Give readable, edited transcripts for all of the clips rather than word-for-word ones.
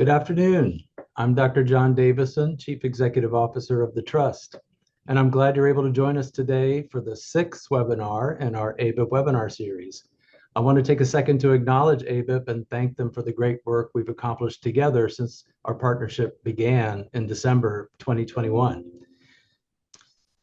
Good afternoon. I'm Dr. John Davison, Chief Executive Officer of the Trust, and I'm glad you're able to join us today for the sixth webinar in our ABIP webinar series. I want to take a second to acknowledge ABIP and thank them for the great work we've accomplished together since our partnership began in December 2021.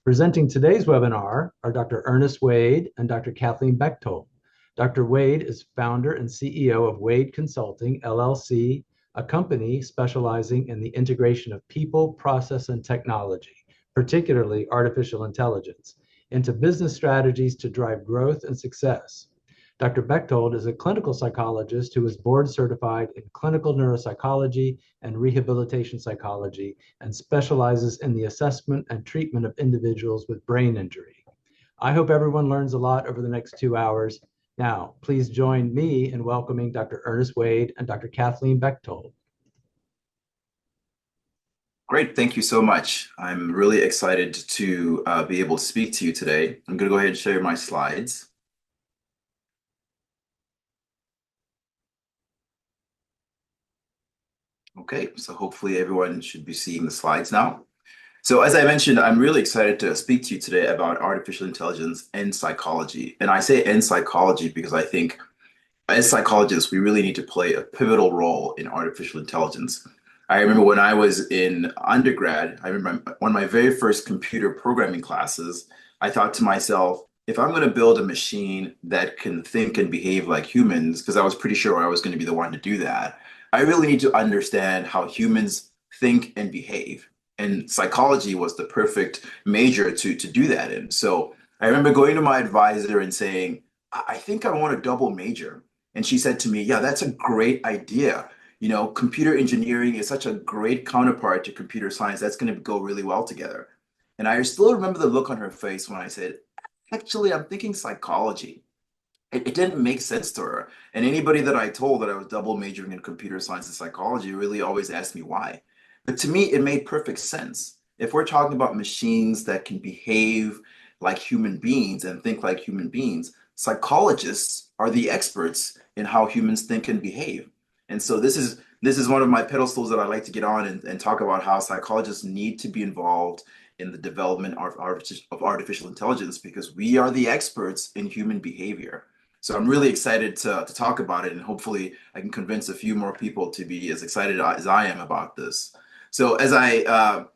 Presenting today's webinar are Dr. Ernest Wade and Dr. Kathleen Bechtold. Dr. Wade is founder and CEO of Wade Consulting, LLC, a company specializing in the integration of people, process, and technology, particularly artificial intelligence, into business strategies to drive growth and success. Dr. Bechtold is a clinical psychologist who is board certified in clinical neuropsychology and rehabilitation psychology and specializes in the assessment and treatment of individuals with brain injury. I hope everyone learns a lot over the next 2 hours. Now, please join me in welcoming Dr. Ernest Wade and Dr. Kathleen Bechtold. Great, thank you so much. I'm really excited to be able to speak to you today. I'm going to go ahead and share my slides. Okay, so hopefully everyone should be seeing the slides now. So as I mentioned, I'm really excited to speak to you today about artificial intelligence and psychology. And I say in psychology because I think as psychologists, we really need to play a pivotal role in artificial intelligence. I remember when I was in undergrad, I remember one of my very first computer programming classes, I thought to myself, if I'm going to build a machine that can think and behave like humans, because I was pretty sure I was going to be the one to do that, I really need to understand how humans think and behave. And psychology was the perfect major to do that in. So I remember going to my advisor and saying, I think I want a double major. And she said to me, yeah, that's a great idea. You know, computer engineering is such a great counterpart to computer science. That's going to go really well together. And I still remember the look on her face when I said, actually, I'm thinking psychology. It didn't make sense to her. And anybody that I told that I was double majoring in computer science and psychology really always asked me why. But to me, it made perfect sense. If we're talking about machines that can behave like human beings and think like human beings, psychologists are the experts in how humans think and behave. And so this is one of my pedestals that I like to get on and talk about how psychologists need to be involved in the development of artificial intelligence because we are the experts in human behavior. So I'm really excited to talk about it, and hopefully I can convince a few more people to be as excited as I am about this. So as I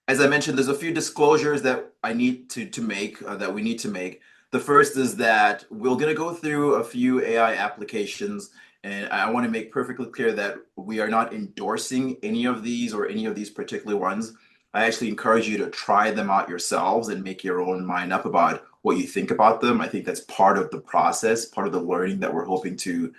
mentioned, there's a few disclosures that I need to make, that we need to make. The first is that we're going to go through a few AI applications, and I want to make perfectly clear that we are not endorsing any of these or any of these particular ones. I actually encourage you to try them out yourselves and make your own mind up about what you think about them. I think that's part of the process, part of the learning that we're hoping to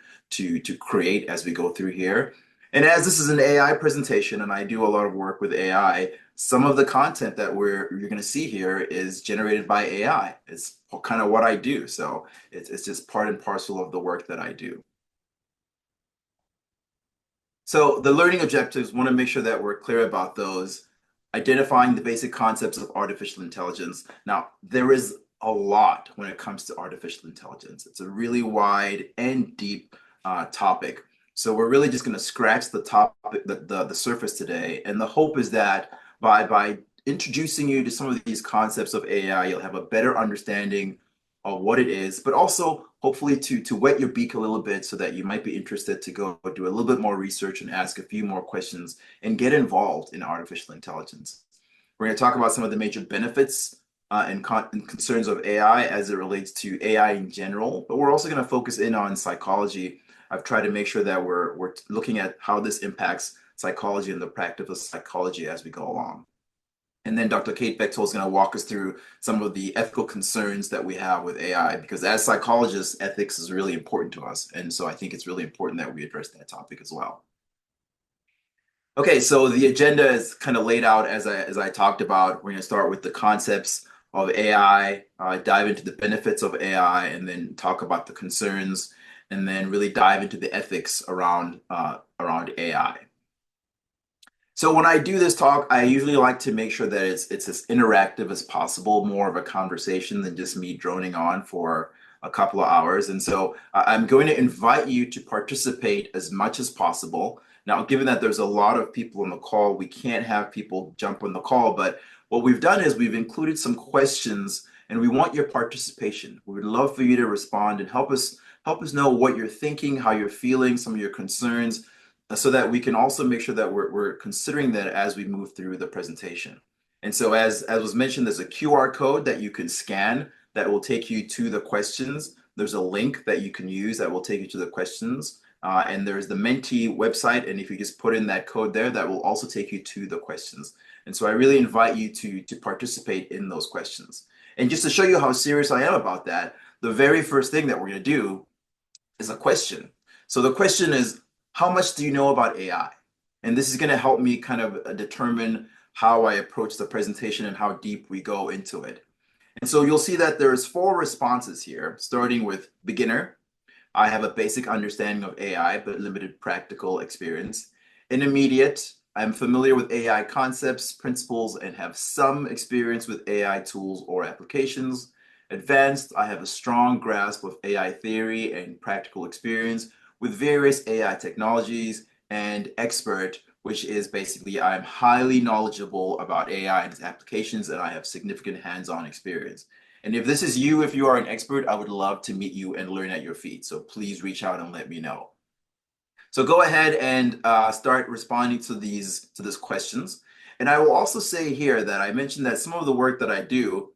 create as we go through here. And as this is an AI presentation, and I do a lot of work with AI, some of the content that you're going to see here is generated by AI. It's kind of what I do. So it's just part and parcel of the work that I do. So the learning objectives, want to make sure that we're clear about those. Identifying the basic concepts of artificial intelligence. Now, there is a lot when it comes to artificial intelligence. It's a really wide and deep topic. So we're really just going to scratch the the surface today. And the hope is that by introducing you to some of these concepts of AI, you'll have a better understanding of what it is, but also hopefully to wet your beak a little bit so that you might be interested to go do a little bit more research and ask a few more questions and get involved in artificial intelligence. We're going to talk about some of the major benefits and concerns of AI as it relates to AI in general, but we're also going to focus in on psychology. I've tried to make sure that we're looking at how this impacts psychology and the practice of psychology as we go along. And then Dr. Kate Bechtold is going to walk us through some of the ethical concerns that we have with AI, because as psychologists, ethics is really important to us. And so I think it's really important that we address that topic as well. Okay, so the agenda is kind of laid out as I talked about. We're going to start with the concepts of AI, dive into the benefits of AI, and then talk about the concerns, and then really dive into the ethics around AI. So when I do this talk, I usually like to make sure that it's as interactive as possible, more of a conversation than just me droning on for a couple of hours. And so I'm going to invite you to participate as much as possible. Now, given that there's a lot of people on the call, we can't have people jump on the call, but what we've done is we've included some questions and we want your participation. We would love for you to respond and help us know what you're thinking, how you're feeling, some of your concerns, so that we can also make sure that we're considering that as we move through the presentation. And so as was mentioned, there's a QR code that you can scan that will take you to the questions. There's a link that you can use that will take you to the questions. And there's the Menti website. And if you just put in that code there, that will also take you to the questions. And so I really invite you to participate in those questions. And just to show you how serious I am about that, the very first thing that we're going to do is a question. So the question is, how much do you know about AI? And this is going to help me kind of determine how I approach the presentation and how deep we go into it. And so you'll see that there's 4 responses here, starting with beginner. I have a basic understanding of AI, but limited practical experience. Intermediate, I'm familiar with AI concepts, principles, and have some experience with AI tools or applications. Advanced, I have a strong grasp of AI theory and practical experience with various AI technologies. And expert, which is basically I'm highly knowledgeable about AI and its applications, and I have significant hands-on experience. And if this is you, if you are an expert, I would love to meet you and learn at your feet. So please reach out and let me know. So go ahead and start responding to these questions. And I will also say here that I mentioned that some of the work that I do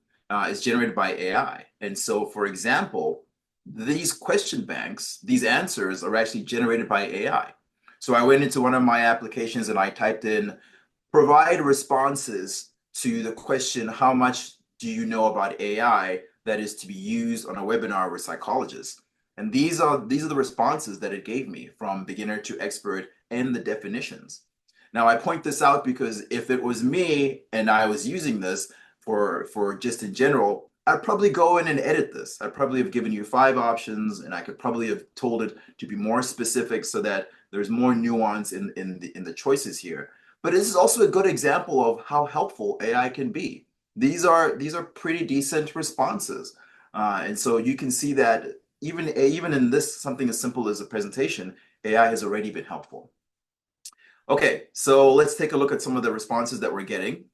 is generated by AI. And so, for example, these question banks, these answers are actually generated by AI. So I went into one of my applications and I typed in, provide responses to the question, how much do you know about AI that is to be used on a webinar with psychologists? And these are the responses that it gave me, from beginner to expert, and the definitions. Now I point this out because if it was me and I was using this for just in general, I'd probably go in and edit this. I'd probably have given you 5 options, and I could probably have told it to be more specific so that there's more nuance in the choices here. But this is also a good example of how helpful AI can be. These are pretty decent responses. And so you can see that even in this, something as simple as a presentation, AI has already been helpful. Okay, so let's take a look at some of the responses that we're getting.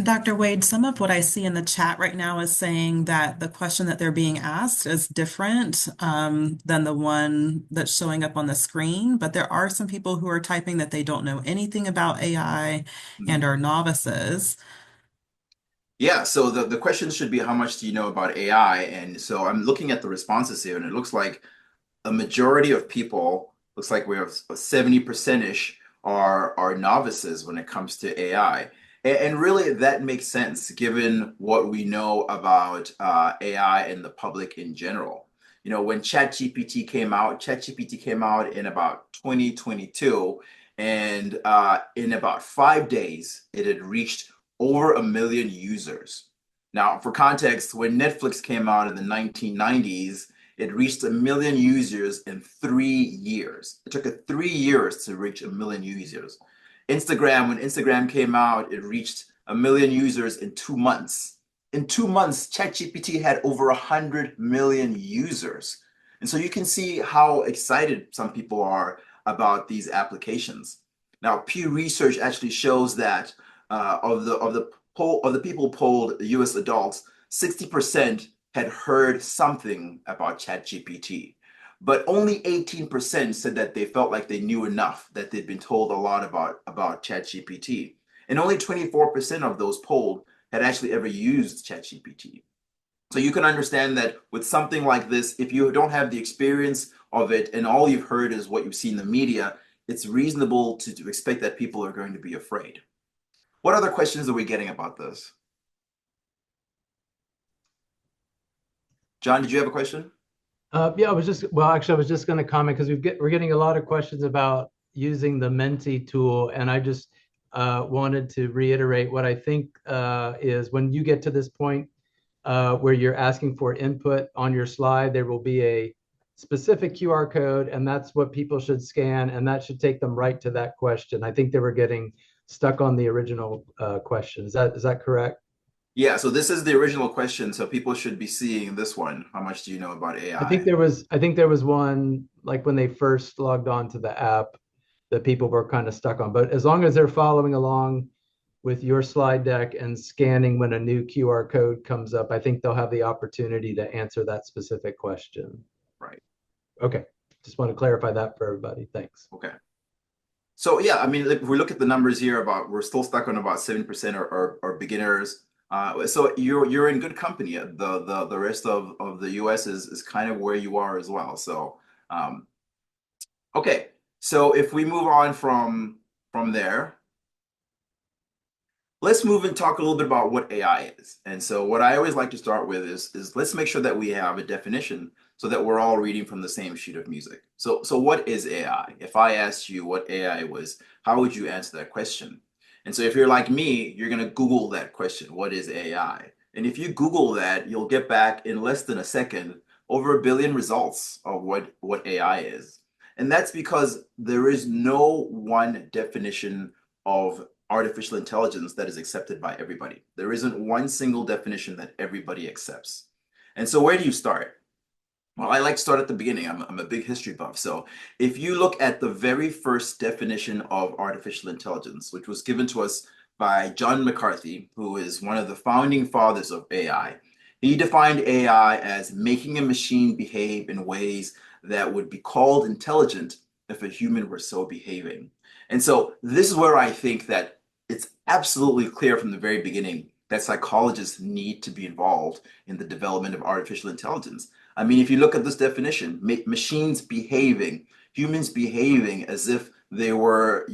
Dr. Wade, some of what I see in the chat right now is saying that the question that they're being asked is different than the one that's showing up on the screen. But there are some people who are typing that they don't know anything about AI and are novices. Yeah, so the question should be, how much do you know about AI? And so I'm looking at the responses here, and it looks like a majority of people, looks like we have 70%-ish are novices when it comes to AI. And really that makes sense given what we know about AI and the public in general. You know, when ChatGPT came out in about 2022, and in about 5 days, it had reached over 1 million users. Now, for context, when Netflix came out in the 1990s, it reached 1 million users in 3 years. It took it 3 years to reach 1 million users. Instagram, when Instagram came out, it reached 1 million users in 2 months. In 2 months, ChatGPT had over 100 million users. And so you can see how excited some people are about these applications. Now, Pew Research actually shows that of the people polled, US adults, 60% had heard something about ChatGPT, but only 18% said that they felt like they knew enough, that they'd been told a lot about ChatGPT. And only 24% of those polled had actually ever used ChatGPT. So you can understand that with something like this, if you don't have the experience of it and all you've heard is what you see in the media, it's reasonable to expect that people are going to be afraid. What other questions are we getting about this? John, did you have a question? Yeah, I was just going to comment because we're getting a lot of questions about using the Menti tool, and I just wanted to reiterate what I think is when you get to this point where you're asking for input on your slide, there will be a specific QR code, and that's what people should scan, and that should take them right to that question. I think they were getting stuck on the original question. Is that correct? Yeah, so this is the original question, so people should be seeing this one. How much do you know about AI? I think there was one like when they first logged on to the app that people were kind of stuck on. But as long as they're following along with your slide deck and scanning when a new QR code comes up, I think they'll have the opportunity to answer that specific question. Right. Okay. Just want to clarify that for everybody. Thanks. Okay. So yeah, I mean, if we look at the numbers here, about we're still stuck on about 7% are beginners. So you're in good company. The rest of the US is kind of where you are as well. So okay. So if we move on from there, let's move and talk a little bit about what AI is. And so what I always like to start with is let's make sure that we have a definition so that we're all reading from the same sheet of music. So what is AI? If I asked you what AI was, how would you answer that question? And so if you're like me, you're going to Google that question, what is AI? And if you Google that, you'll get back in less than a second over 1 billion results of what AI is. And that's because there is no one definition of artificial intelligence that is accepted by everybody. There isn't one single definition that everybody accepts. And so where do you start? Well, I like to start at the beginning. I'm a big history buff. So if you look at the very first definition of artificial intelligence, which was given to us by John McCarthy, who is one of the founding fathers of AI, he defined AI as making a machine behave in ways that would be called intelligent if a human were so behaving. And so this is where I think that it's absolutely clear from the very beginning that psychologists need to be involved in the development of artificial intelligence. I mean, if you look at this definition, machines behaving, humans behaving as if they were,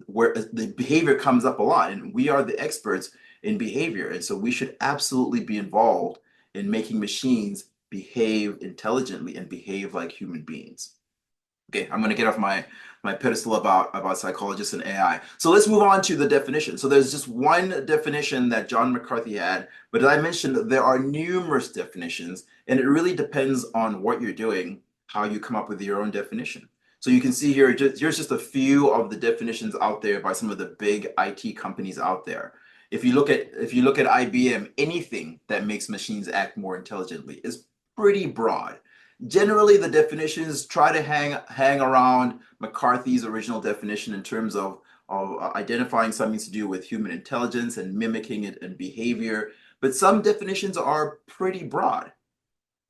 where the behavior comes up a lot, and we are the experts in behavior. And so we should absolutely be involved in making machines behave intelligently and behave like human beings. Okay, I'm going to get off my pedestal about psychologists and AI. So let's move on to the definition. So there's just one definition that John McCarthy had, but as I mentioned, there are numerous definitions, and it really depends on what you're doing, how you come up with your own definition. So you can see here, here's just a few of the definitions out there by some of the big IT companies out there. If you look at IBM, anything that makes machines act more intelligently is pretty broad. Generally, the definitions try to hang around McCarthy's original definition in terms of identifying something to do with human intelligence and mimicking it and behavior. But some definitions are pretty broad.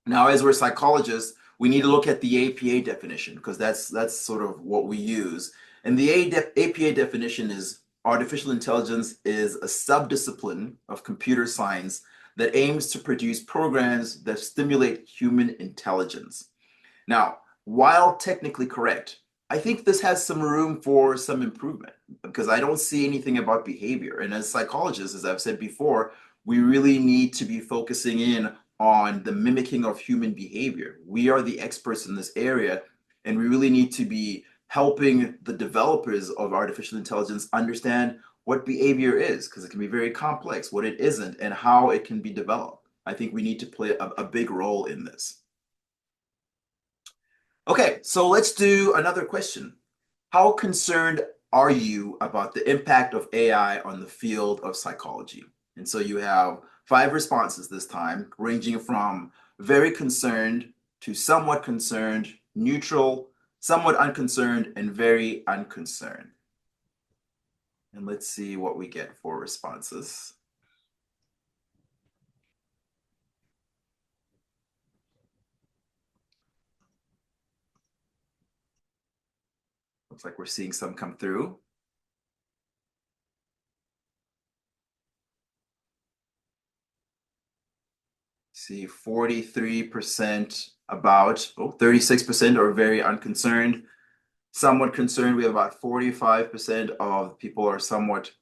Now, as we're psychologists, we need to look at the APA definition because that's sort of what we use. And the APA definition is artificial intelligence is a subdiscipline of computer science that aims to produce programs that stimulate human intelligence. Now, while technically correct, I think this has some room for some improvement because I don't see anything about behavior. And as psychologists, as I've said before, we really need to be focusing in on the mimicking of human behavior. We are the experts in this area, and we really need to be helping the developers of artificial intelligence understand what behavior is, because it can be very complex, what it isn't, and how it can be developed. I think we need to play a big role in this. Okay, so let's do another question. How concerned are you about the impact of AI on the field of psychology? And so you have 5 responses this time, ranging from very concerned to somewhat concerned, neutral, somewhat unconcerned, and very unconcerned. And let's see what we get for responses. Looks like we're seeing some come through. See 43% about, 36% are very unconcerned. Somewhat concerned, we have about 45% of people are somewhat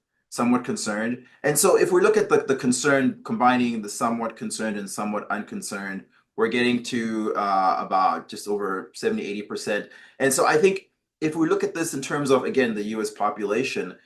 concerned. And so if we look at the concern, combining the somewhat concerned and somewhat unconcerned, we're getting to about just over 70-80%. And so I think if we look at this in terms of, again, the US population,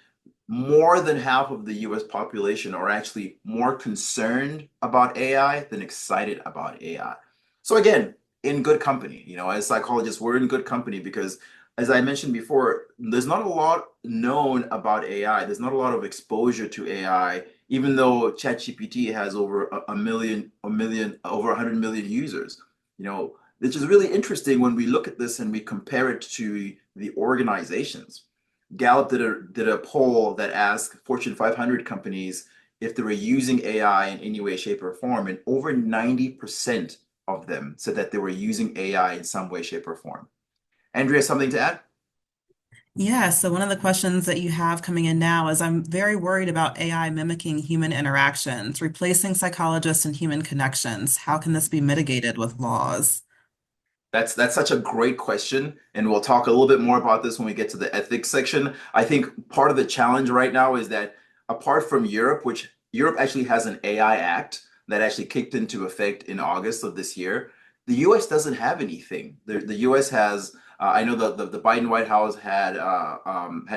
more than half of the US population are actually more concerned about AI than excited about AI. So again, in good company, as psychologists, we're in good company because as I mentioned before, there's not a lot known about AI. There's not a lot of exposure to AI, even though ChatGPT has over over 100 million users. You know, which is really interesting when we look at this and we compare it to the organizations. Gallup did a poll that asked Fortune 500 companies if they were using AI in any way, shape, or form, and over 90% of them said that they were using AI in some way, shape, or form. Andrea, something to add? Yeah, so one of the questions that you have coming in now is I'm very worried about AI mimicking human interactions, replacing psychologists and human connections. How can this be mitigated with laws? That's such a great question, and we'll talk a little bit more about this when we get to the ethics section. I think part of the challenge right now is that apart from Europe, which Europe actually has an AI Act that actually kicked into effect in August of this year, the US doesn't have anything. The US has, I know the Biden White House had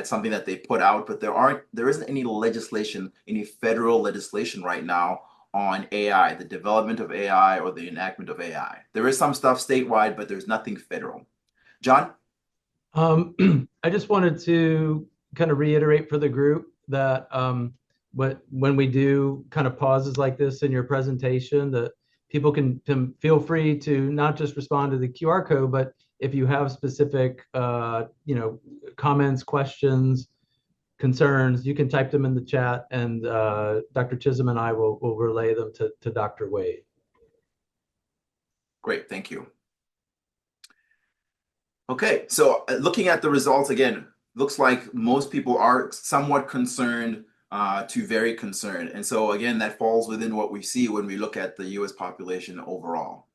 something that they put out, but there isn't any legislation, any federal legislation right now on AI, the development of AI or the enactment of AI. There is some stuff statewide, but there's nothing federal. John? I just wanted to kind of reiterate for the group that when we do kind of pauses like this in your presentation, that people can feel free to not just respond to the QR code, but if you have specific comments, questions, concerns, you can type them in the chat, and Dr. Chisholm and I will relay them to Dr. Wade. Great, thank you. Okay, so looking at the results again, looks like most people are somewhat concerned to very concerned. And so again, that falls within what we see when we look at the US population overall.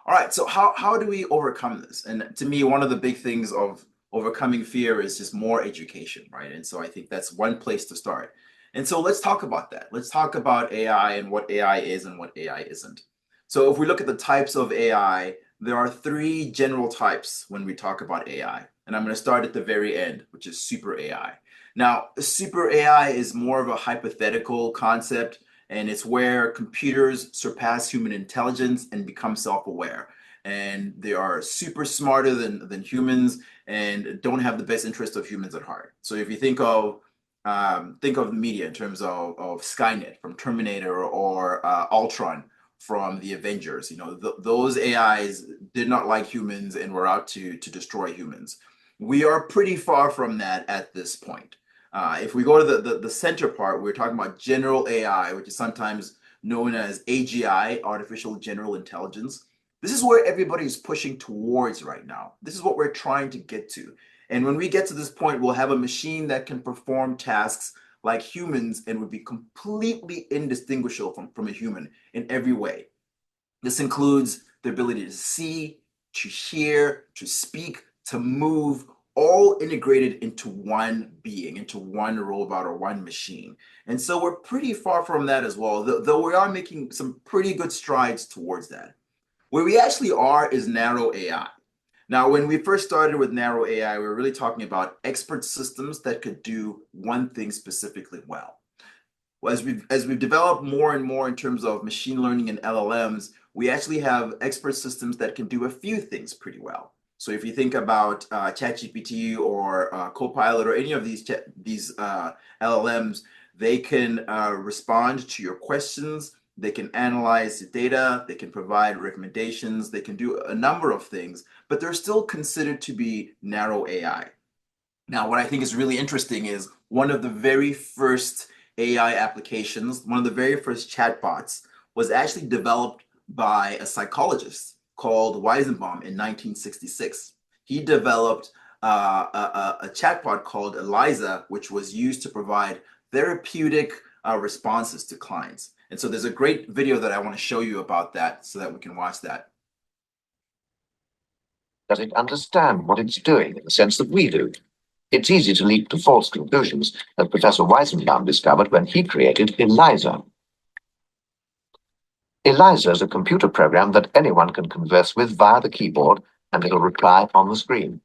All right, so how do we overcome this? And to me, one of the big things of overcoming fear is just more education, right? And so I think that's one place to start. And so let's talk about that. Let's talk about AI and what AI is and what AI isn't. So if we look at the types of AI, there are three general types when we talk about AI. And I'm going to start at the very end, which is super AI. Now, super AI is more of a hypothetical concept, and it's where computers surpass human intelligence and become self-aware. And they are super smarter than humans and don't have the best interest of humans at heart. So if you think of the media in terms of Skynet from Terminator or Ultron from the Avengers, you know, those AIs did not like humans and were out to destroy humans. We are pretty far from that at this point. If we go to the center part, we're talking about general AI, which is sometimes known as AGI, artificial general intelligence. This is where everybody's pushing towards right now. This is what we're trying to get to. And when we get to this point, we'll have a machine that can perform tasks like humans and would be completely indistinguishable from a human in every way. This includes the ability to see, to hear, to speak, to move, all integrated into one being, into one robot or one machine. And so we're pretty far from that as well, though we are making some pretty good strides towards that. Where we actually are is narrow AI. Now, when we first started with narrow AI, we were really talking about expert systems that could do one thing specifically well. As we've developed more and more in terms of machine learning and LLMs, we actually have expert systems that can do a few things pretty well. So if you think about ChatGPT or Copilot or any of these LLMs, they can respond to your questions, they can analyze the data, they can provide recommendations, they can do a number of things, but they're still considered to be narrow AI. Now, what I think is really interesting is one of the very first AI applications, one of the very first chatbots was actually developed by a psychologist called Weizenbaum in 1966. He developed a chatbot called Eliza, which was used to provide therapeutic responses to clients. And so there's a great video that I want to show you about that so that we can watch that. Does it understand what it's doing in the sense that we do? It's easy to leap to false conclusions, as Professor Weizenbaum discovered when he created Eliza. Eliza is a computer program that anyone can converse with via the keyboard, and it'll reply on the screen.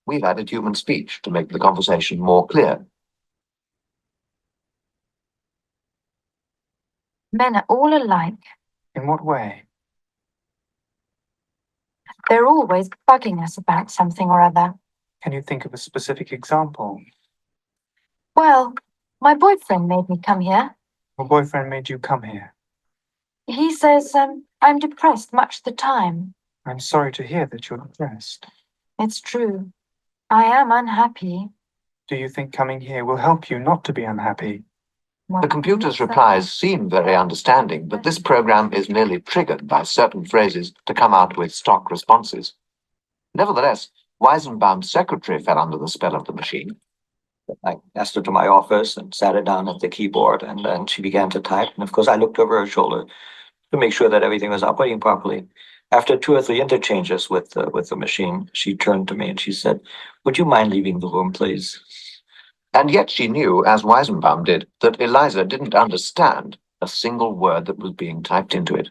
We've added human speech to make the conversation more clear. Men are all alike. In what way? They're always bugging us about something or other. Can you think of a specific example? Well, my boyfriend made me come here. Your boyfriend made you come here. He says I'm depressed much of the time. I'm sorry to hear that you're depressed. It's true. I am unhappy. Do you think coming here will help you not to be unhappy? The computer's replies seem very understanding, but this program is merely triggered by certain phrases to come out with stock responses. Nevertheless, Weizenbaum's secretary fell under the spell of the machine. I asked her to my office and sat her down at the keyboard, and then she began to type. And of course, I looked over her shoulder to make sure that everything was operating properly. After 2 or 3 interchanges with the machine, she turned to me and she said, "Would you mind leaving the room, please?" And yet she knew, as Weizenbaum did, that Eliza didn't understand a single word that was being typed into it.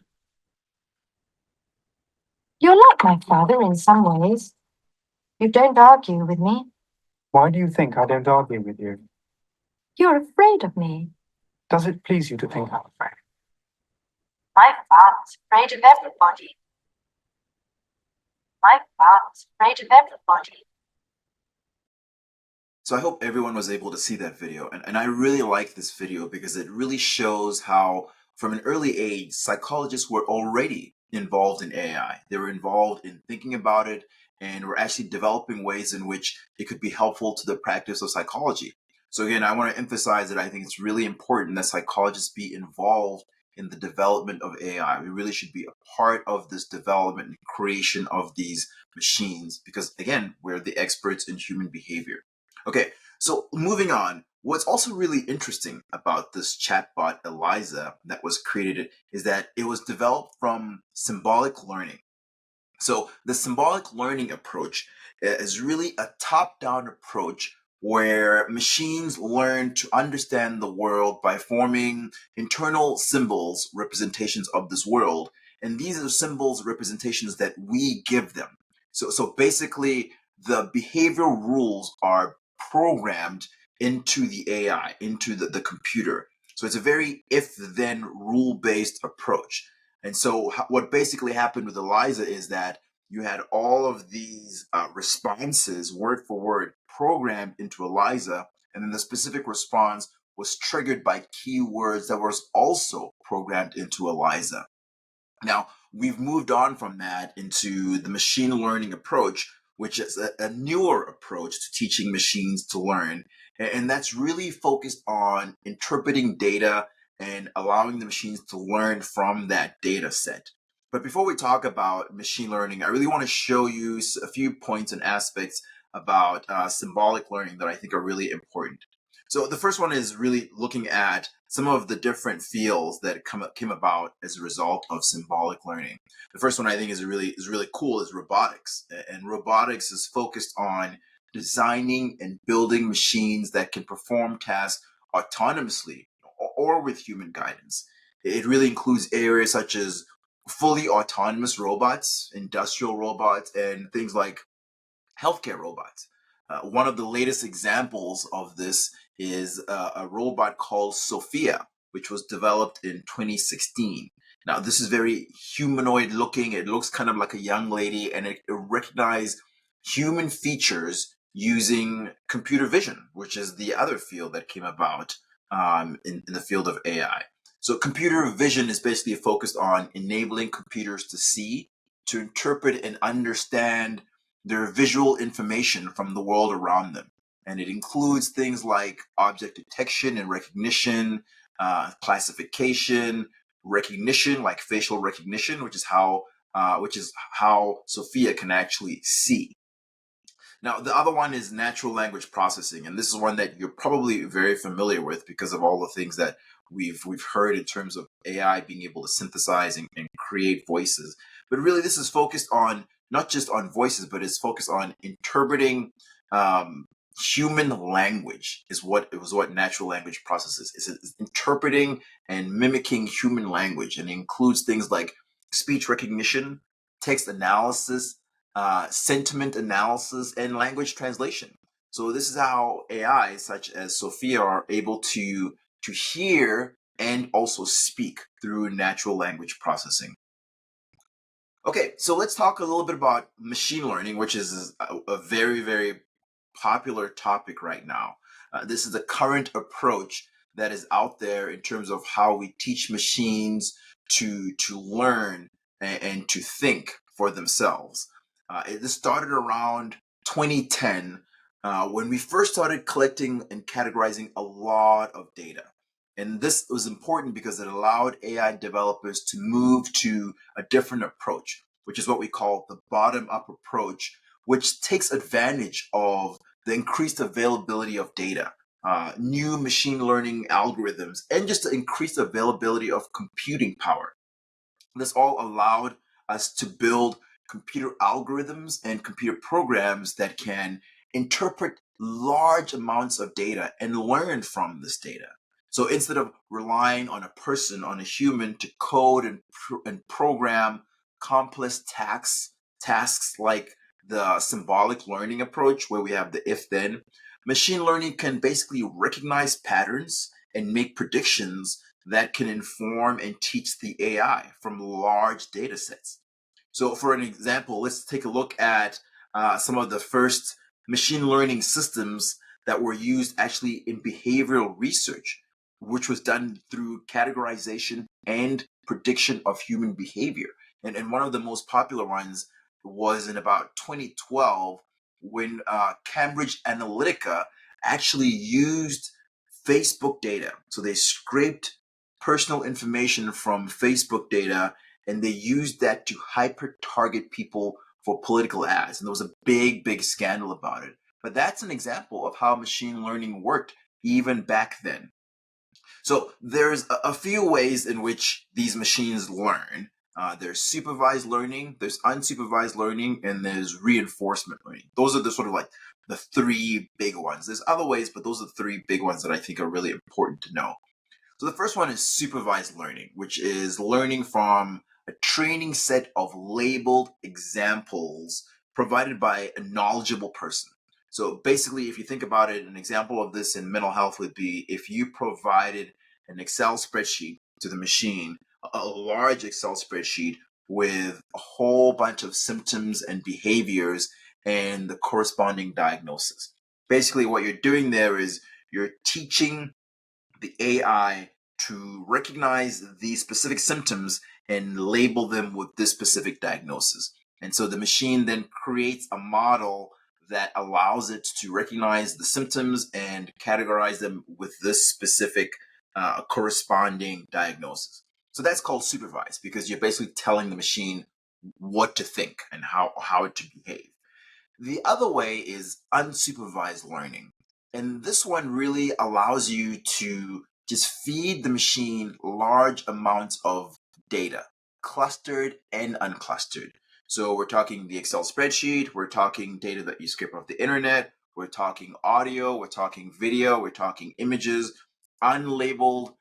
You're like my father in some ways. You don't argue with me. Why do you think I don't argue with you? You're afraid of me. Does it please you to think I'm afraid? My father's afraid of everybody. My father's afraid of everybody. So I hope everyone was able to see that video. And I really like this video because it really shows how, from an early age, psychologists were already involved in AI. They were involved in thinking about it and were actually developing ways in which it could be helpful to the practice of psychology. So again, I want to emphasize that I think it's really important that psychologists be involved in the development of AI. We really should be a part of this development and creation of these machines because, again, we're the experts in human behavior. Okay, so moving on, what's also really interesting about this chatbot Eliza that was created is that it was developed from symbolic learning. So the symbolic learning approach is really a top-down approach where machines learn to understand the world by forming internal symbols, representations of this world. And these are symbols, representations that we give them. So basically, the behavioral rules are programmed into the AI, into the computer. So it's a very if-then rule-based approach. And so what basically happened with Eliza is that you had all of these responses, word for word, programmed into Eliza, and then the specific response was triggered by keywords that was also programmed into Eliza. Now, we've moved on from that into the machine learning approach, which is a newer approach to teaching machines to learn. And that's really focused on interpreting data and allowing the machines to learn from that data set. But before we talk about machine learning, I really want to show you a few points and aspects about symbolic learning that I think are really important. So the first one is really looking at some of the different fields that came about as a result of symbolic learning. The first one I think is really cool is robotics. And robotics is focused on designing and building machines that can perform tasks autonomously or with human guidance. It really includes areas such as fully autonomous robots, industrial robots, and things like healthcare robots. One of the latest examples of this is a robot called Sophia, which was developed in 2016. Now, this is very humanoid looking. It looks kind of like a young lady, and it recognizes human features using computer vision, which is the other field that came about in the field of AI. So computer vision is basically focused on enabling computers to see, to interpret and understand their visual information from the world around them. And it includes things like object detection and recognition, classification, recognition, like facial recognition, which is how Sophia can actually see. Now, the other one is natural language processing, and this is one that you're probably very familiar with because of all the things that we've heard in terms of AI being able to synthesize and create voices. But really, this is focused on not just on voices, but it's focused on interpreting human language. Is what natural language processes is. It's interpreting and mimicking human language, and it includes things like speech recognition, text analysis, sentiment analysis, and language translation. So this is how AI, such as Sophia, are able to hear and also speak through natural language processing. Okay, so let's talk a little bit about machine learning, which is a very, very popular topic right now. This is the current approach that is out there in terms of how we teach machines to learn and to think for themselves. This started around 2010 when we first started collecting and categorizing a lot of data. And this was important because it allowed AI developers to move to a different approach, which is what we call the bottom-up approach, which takes advantage of the increased availability of data, new machine learning algorithms, and just the increased availability of computing power. This all allowed us to build computer algorithms and computer programs that can interpret large amounts of data and learn from this data. So instead of relying on a person, on a human to code and program complex tasks like the symbolic learning approach, where we have the if-then, machine learning can basically recognize patterns and make predictions that can inform and teach the AI from large data sets. So for an example, let's take a look at some of the first machine learning systems that were used actually in behavioral research, which was done through categorization and prediction of human behavior. And one of the most popular ones was in about 2012 when Cambridge Analytica actually used Facebook data. So they scraped personal information from Facebook data and they used that to hyper target people for political ads. And there was a big scandal about it. But that's an example of how machine learning worked even back then. So there's a few ways in which these machines learn. There's supervised learning, there's unsupervised learning, and there's reinforcement learning. Those are the sort of like the three big ones. There's other ways, but those are the three big ones that I think are really important to know. So the first one is supervised learning, which is learning from a training set of labeled examples provided by a knowledgeable person. So basically, if you think about it, an example of this in mental health would be if you provided an Excel spreadsheet to the machine, a large Excel spreadsheet with a whole bunch of symptoms and behaviors and the corresponding diagnosis. Basically, what you're doing there is you're teaching the AI to recognize these specific symptoms and label them with this specific diagnosis. And so the machine then creates a model that allows it to recognize the symptoms and categorize them with this specific corresponding diagnosis. So that's called supervised because you're basically telling the machine what to think and how it to behave. The other way is unsupervised learning. And this one really allows you to just feed the machine large amounts of data, clustered and unclustered. So we're talking the Excel spreadsheet, we're talking data that you scrape off the internet, we're talking audio, we're talking video, we're talking images, unlabeled,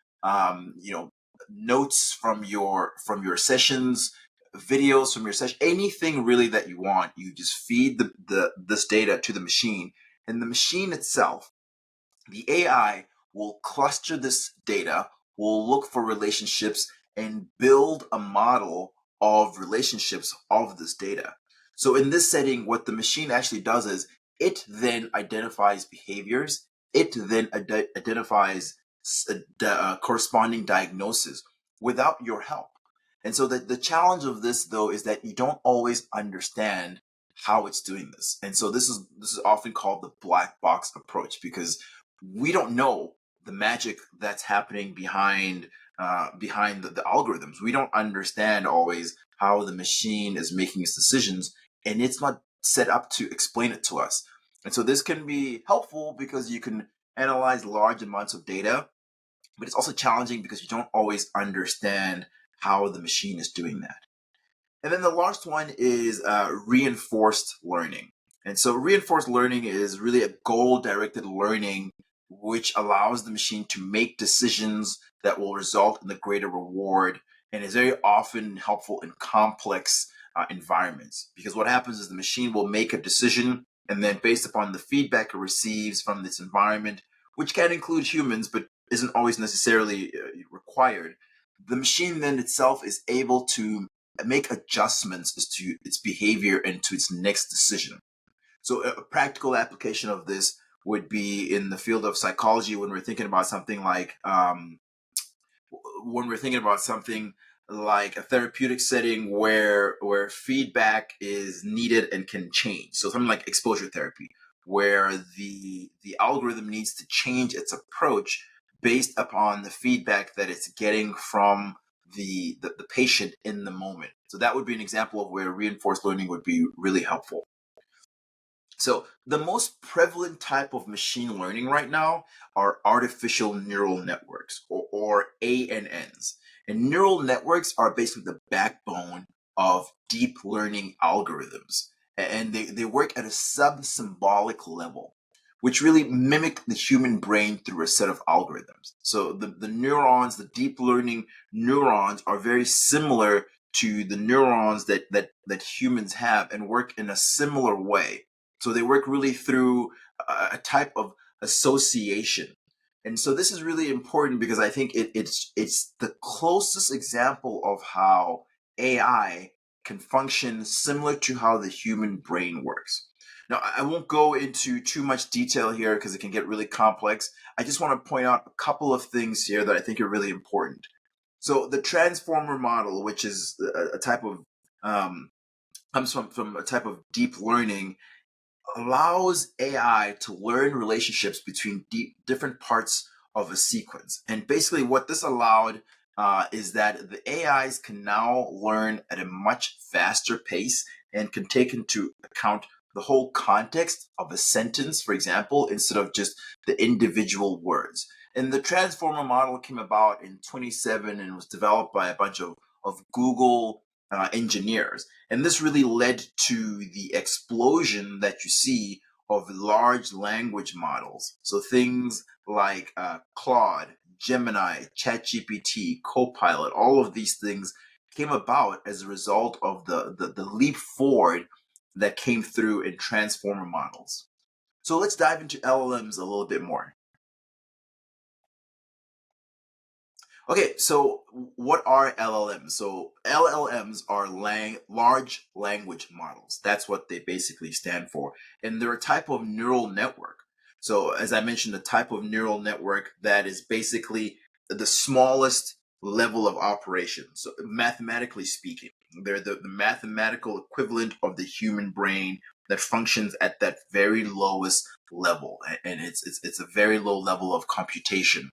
notes from your sessions, videos from your session, anything really that you want. You just feed this data to the machine, and the machine itself, the AI, will cluster this data, will look for relationships, and build a model of relationships of this data. So in this setting, what the machine actually does is it then identifies behaviors, it then identifies corresponding diagnosis without your help. And so the challenge of this, though, is that you don't always understand how it's doing this. And so this is often called the black box approach because we don't know the magic that's happening behind the algorithms. We don't understand always how the machine is making its decisions, and it's not set up to explain it to us. And so this can be helpful because you can analyze large amounts of data, but it's also challenging because you don't always understand how the machine is doing that. And then the last one is reinforced learning. And so reinforced learning is really a goal-directed learning which allows the machine to make decisions that will result in the greater reward and is very often helpful in complex environments. Because what happens is the machine will make a decision and then based upon the feedback it receives from this environment, which can include humans but isn't always necessarily required, the machine then itself is able to make adjustments as to its behavior and to its next decision. So a practical application of this would be in the field of psychology when we're thinking about something like a therapeutic setting where feedback is needed and can change. So something like exposure therapy, where the algorithm needs to change its approach based upon the feedback that it's getting from the patient in the moment. So that would be an example of where reinforced learning would be really helpful. So the most prevalent type of machine learning right now are artificial neural networks, or ANNs. And neural networks are basically the backbone of deep learning algorithms. And they work at a sub-symbolic level, which really mimic the human brain through a set of algorithms. So the neurons, the deep learning neurons, are very similar to the neurons that humans have and work in a similar way. So they work really through a type of association. And so this is really important because I think it's the closest example of how AI can function similar to how the human brain works. Now, I won't go into too much detail here because it can get really complex. I just want to point out a couple of things here that I think are really important. So the transformer model, which is a type of comes from a type of deep learning, allows AI to learn relationships between different parts of a sequence. And basically what this allowed is that the AIs can now learn at a much faster pace and can take into account the whole context of a sentence, for example, instead of just the individual words. And the transformer model came about in 2007 and was developed by a bunch of Google engineers. And this really led to the explosion that you see of large language models. So things like Claude, Gemini, ChatGPT, Copilot, all of these things came about as a result of the leap forward that came through in transformer models. So let's dive into LLMs a little bit more. Okay, so what are LLMs? So LLMs are large language models. That's what they basically stand for. And they're a type of neural network. So as I mentioned, a type of neural network that is basically the smallest level of operation. So mathematically speaking, they're the mathematical equivalent of the human brain that functions at that very lowest level. And it's a very low level of computation.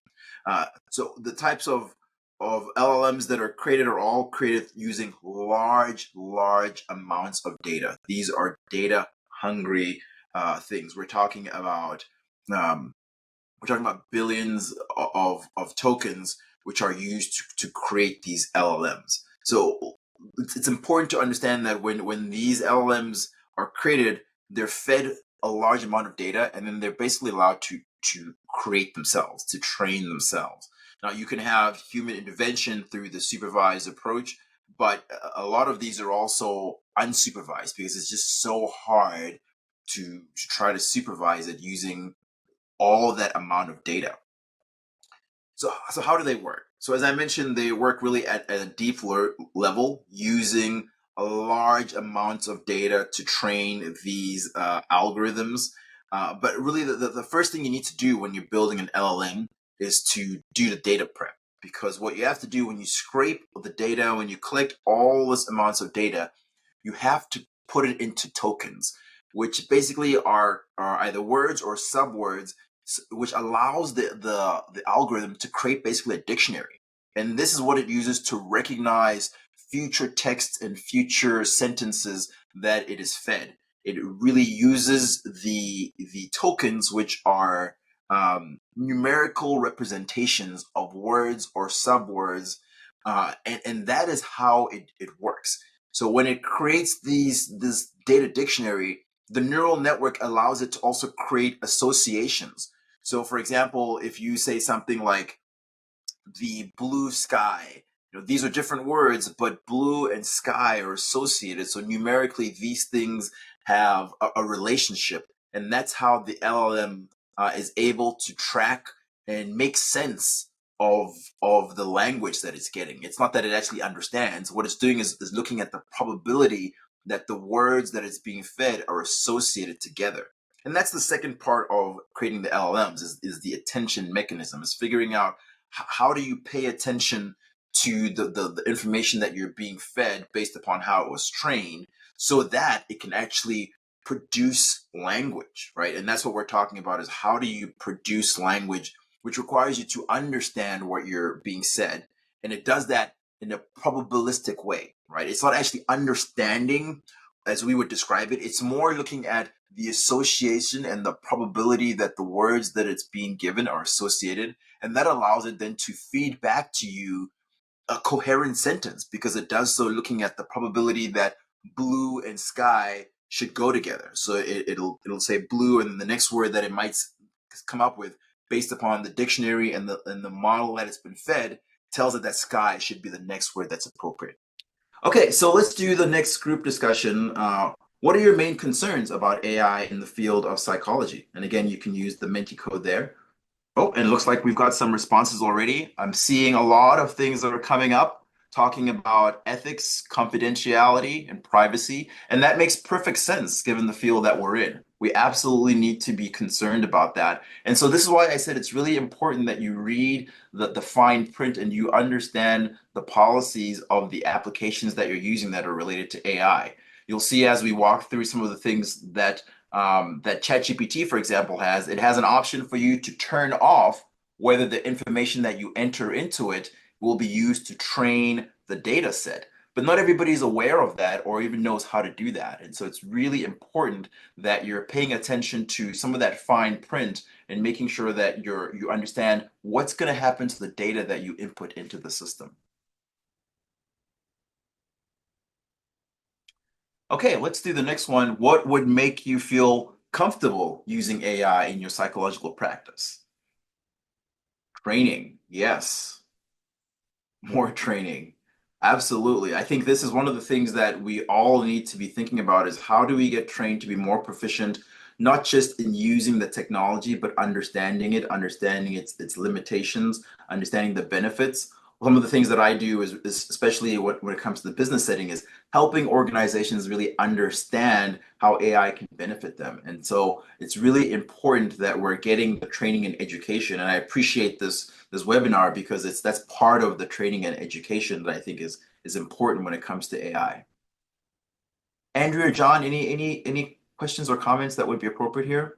So the types of LLMs that are created are all created using large amounts of data. These are data hungry things. We're talking about billions of tokens which are used to create these LLMs. So it's important to understand that when these LLMs are created, they're fed a large amount of data, and then they're basically allowed to create themselves, to train themselves. Now, you can have human intervention through the supervised approach, but a lot of these are also unsupervised because it's just so hard to try to supervise it using all that amount of data. So how do they work? So as I mentioned, they work really at a deep level using a large amounts of data to train these algorithms. But really the first thing you need to do when you're building an LLM is to do the data prep. Because what you have to do when you scrape the data, when you collect all this amounts of data, you have to put it into tokens, which basically are either words or subwords, which allows the algorithm to create basically a dictionary. And this is what it uses to recognize future texts and future sentences that it is fed. It really uses the tokens, which are numerical representations of words or subwords, and that is how it works. So when it creates this data dictionary, the neural network allows it to also create associations. So for example, if you say something like the blue sky, these are different words, but blue and sky are associated. So numerically, these things have a relationship. And that's how the LLM is able to track and make sense of the language that it's getting. It's not that it actually understands. What it's doing is looking at the probability that the words that it's being fed are associated together. And that's the second part of creating the LLMs is the attention mechanism, is figuring out how do you pay attention to the information that you're being fed based upon how it was trained so that it can actually produce language, right? And that's what we're talking about, is how do you produce language, which requires you to understand what you're being said. And it does that in a probabilistic way, right? It's not actually understanding as we would describe it. It's more looking at the association and the probability that the words that it's being given are associated. And that allows it then to feed back to you a coherent sentence, because it does so looking at the probability that blue and sky should go together. So it'll say blue, and then the next word that it might come up with based upon the dictionary and the model that it's been fed tells it that sky should be the next word that's appropriate. Okay, so let's do the next group discussion. What are your main concerns about AI in the field of psychology? And again, you can use the Menti code there. Oh, and it looks like we've got some responses already. I'm seeing a lot of things that are coming up, talking about ethics, confidentiality, and privacy. And that makes perfect sense given the field that we're in. We absolutely need to be concerned about that. And so this is why I said it's really important that you read the fine print and you understand the policies of the applications that you're using that are related to AI. You'll see as we walk through some of the things that ChatGPT, for example, has. It has an option for you to turn off whether the information that you enter into it will be used to train the data set. But not everybody is aware of that or even knows how to do that. And so it's really important that you're paying attention to some of that fine print and making sure that you understand what's going to happen to the data that you input into the system. Okay, let's do the next one. What would make you feel comfortable using AI in your psychological practice? Training, yes. More training. Absolutely. I think this is one of the things that we all need to be thinking about, is how do we get trained to be more proficient, not just in using the technology, but understanding it, understanding its limitations, understanding the benefits. Some of the things that I do is especially when it comes to the business setting, is helping organizations really understand how AI can benefit them. And so it's really important that we're getting the training and education. And I appreciate this webinar, because that's part of the training and education that I think is important when it comes to AI. Andrew or John, any questions or comments that would be appropriate here?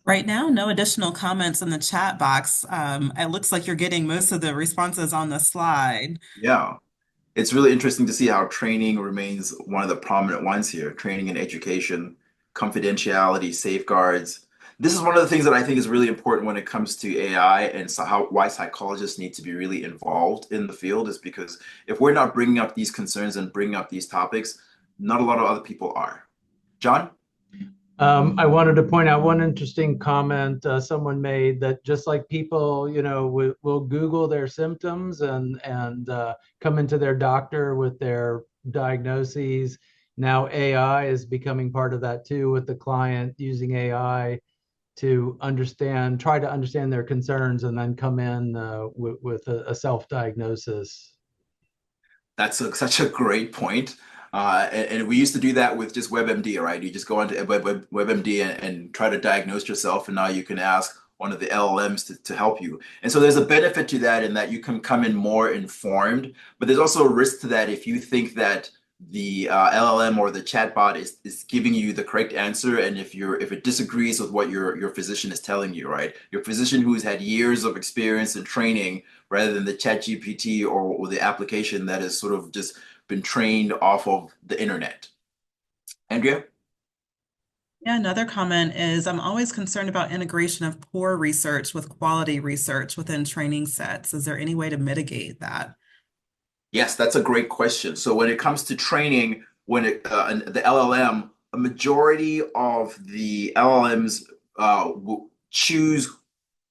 Right now, no additional comments in the chat box. It looks like you're getting most of the responses on the slide. Yeah. It's really interesting to see how training remains one of the prominent ones here. Training and education, confidentiality, safeguards. This is one of the things that I think is really important when it comes to AI, and so why psychologists need to be really involved in the field, is because if we're not bringing up these concerns and bringing up these topics, not a lot of other people are. John? I wanted to point out one interesting comment someone made, that just like people, will Google their symptoms and come into their doctor with their diagnoses. Now AI is becoming part of that too, with the client using AI to try to understand their concerns, and then come in with a self-diagnosis. That's such a great point. And we used to do that with just WebMD, right? You just go onto WebMD and try to diagnose yourself, and now you can ask one of the LLMs to help you. And so there's a benefit to that, in that you can come in more informed, but there's also a risk to that if you think that the LLM or the chatbot is giving you the correct answer, and if it disagrees with what your physician is telling you, right? Your physician who's had years of experience and training, rather than the ChatGPT or the application that has sort of just been trained off of the internet. Andrea? Yeah, another comment is, I'm always concerned about integration of poor research with quality research within training sets. Is there any way to mitigate that? Yes, that's a great question. So when it comes to training, the LLM, a majority of the LLMs will choose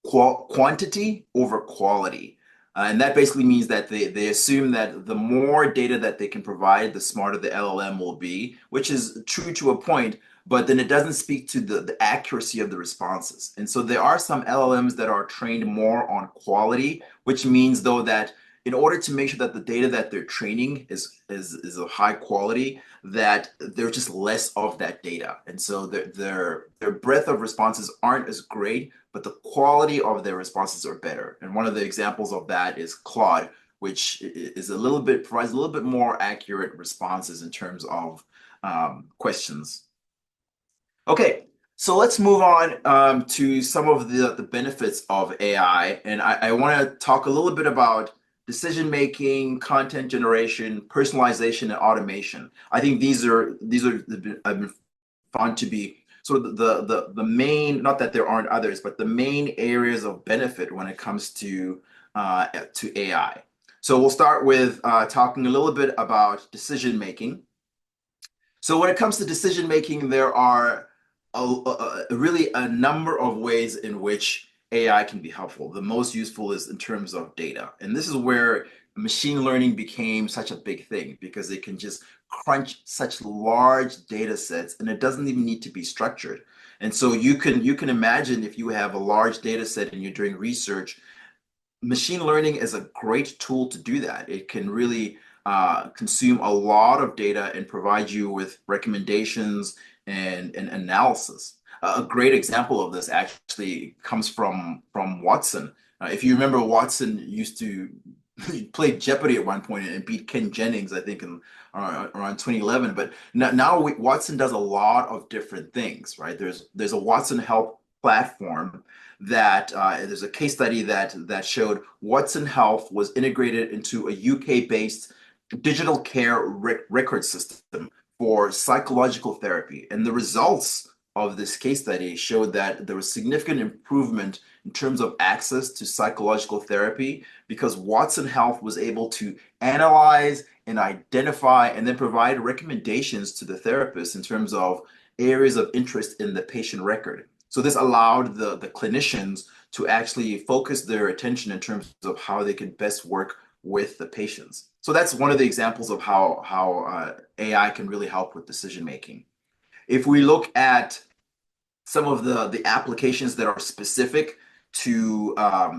quantity over quality. And that basically means that they assume that the more data that they can provide, the smarter the LLM will be, which is true to a point, but then it doesn't speak to the accuracy of the responses. And so there are some LLMs that are trained more on quality, which means though that in order to make sure that the data that they're training is of high quality, that there's just less of that data. And so their breadth of responses aren't as great, but the quality of their responses are better. And one of the examples of that is Claude, which is provides a little bit more accurate responses in terms of questions. Okay, so let's move on to some of the benefits of AI. And I want to talk a little bit about decision making, content generation, personalization, and automation. I think these are I've been found to be sort of the main, not that there aren't others, but the main areas of benefit when it comes to AI. So we'll start with talking a little bit about decision making. So when it comes to decision making, there are really a number of ways in which AI can be helpful. The most useful is in terms of data. And this is where machine learning became such a big thing, because it can just crunch such large data sets, and it doesn't even need to be structured. And so you can imagine, if you have a large data set and you're doing research, machine learning is a great tool to do that. It can really consume a lot of data and provide you with recommendations and analysis. A great example of this actually comes from Watson. If you remember, Watson used to play Jeopardy at one point and beat Ken Jennings, I think, in around 2011. But now Watson does a lot of different things, right? There's a Watson Health platform that there's a case study that showed Watson Health was integrated into a UK-based digital care record system for psychological therapy. And the results of this case study showed that there was significant improvement in terms of access to psychological therapy, because Watson Health was able to analyze and identify and then provide recommendations to the therapist in terms of areas of interest in the patient record. So this allowed the clinicians to actually focus their attention in terms of how they can best work with the patients. So that's one of the examples of how AI can really help with decision making. If we look at some of the applications that are specific to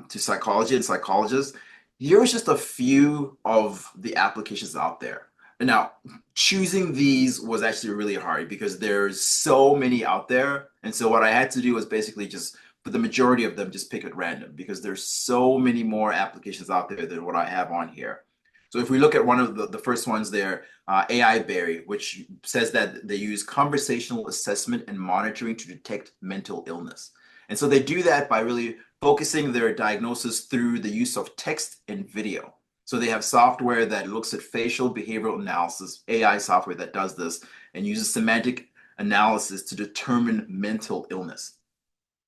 psychology and psychologists, here's just a few of the applications out there. And now, choosing these was actually really hard because there's so many out there. And so what I had to do was basically just, for the majority of them, just pick at random, because there's so many more applications out there than what I have on here. So if we look at one of the first ones there, AI Berry, which says that they use conversational assessment and monitoring to detect mental illness. And so they do that by really focusing their diagnosis through the use of text and video. So they have software that looks at facial behavioral analysis, AI software that does this, and uses semantic analysis to determine mental illness.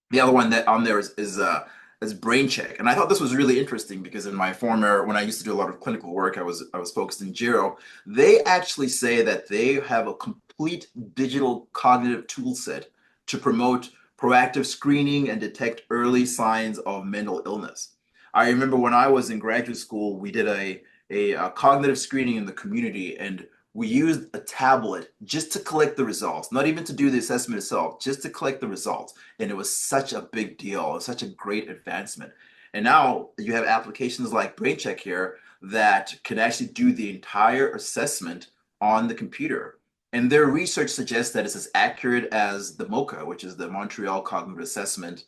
The other one that on there is brain check. And I thought this was really interesting because in my when I used to do a lot of clinical work, I was focused in Giro. They actually say that they have a complete digital cognitive tool set to promote proactive screening and detect early signs of mental illness. I remember when I was in graduate school, we did a cognitive screening in the community, and we used a tablet just to collect the results, not even to do the assessment itself, just to collect the results. And it was such a big deal. It was such a great advancement. And now you have applications like BrainCheck here that can actually do the entire assessment on the computer. And their research suggests that it's as accurate as the MoCA, which is the Montreal Cognitive Assessment,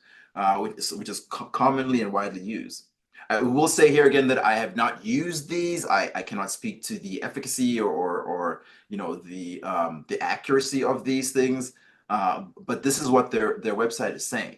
which is commonly and widely used. I will say here again that I have not used these. I cannot speak to the efficacy or the accuracy of these things, but this is what their website is saying.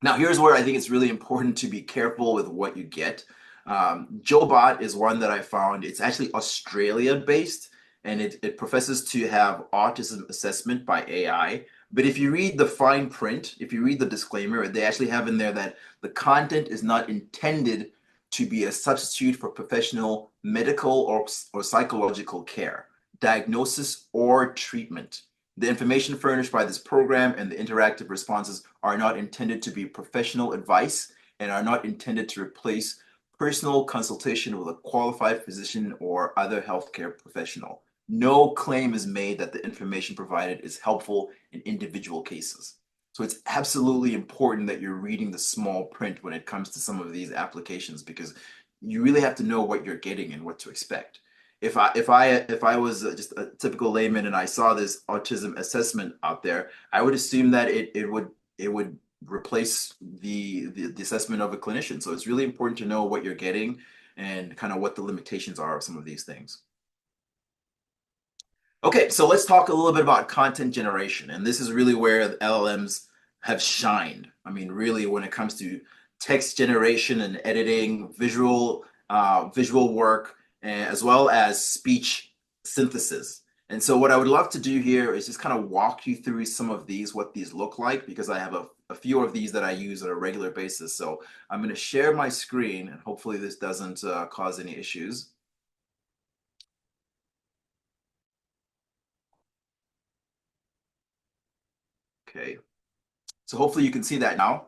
Now, here's where I think it's really important to be careful with what you get. JoBot is one that I found. It's actually Australia-based, and it professes to have autism assessment by AI. But if you read the fine print, if you read the disclaimer, they actually have in there that the content is not intended to be a substitute for professional medical or psychological care, diagnosis, or treatment. The information furnished by this program and the interactive responses are not intended to be professional advice and are not intended to replace personal consultation with a qualified physician or other healthcare professional. No claim is made that the information provided is helpful in individual cases. So it's absolutely important that you're reading the small print when it comes to some of these applications, because you really have to know what you're getting and what to expect. If I was just a typical layman and I saw this autism assessment out there, I would assume that it would replace the assessment of a clinician. So it's really important to know what you're getting and kind of what the limitations are of some of these things. Okay, so let's talk a little bit about content generation. And this is really where the LLMs have shined. I mean, really, when it comes to text generation and editing, visual work, as well as speech synthesis. And so what I would love to do here is just kind of walk you through some of these, what these look like, because I have a few of these that I use on a regular basis. So I'm going to share my screen, and hopefully this doesn't cause any issues. Okay, so hopefully you can see that now.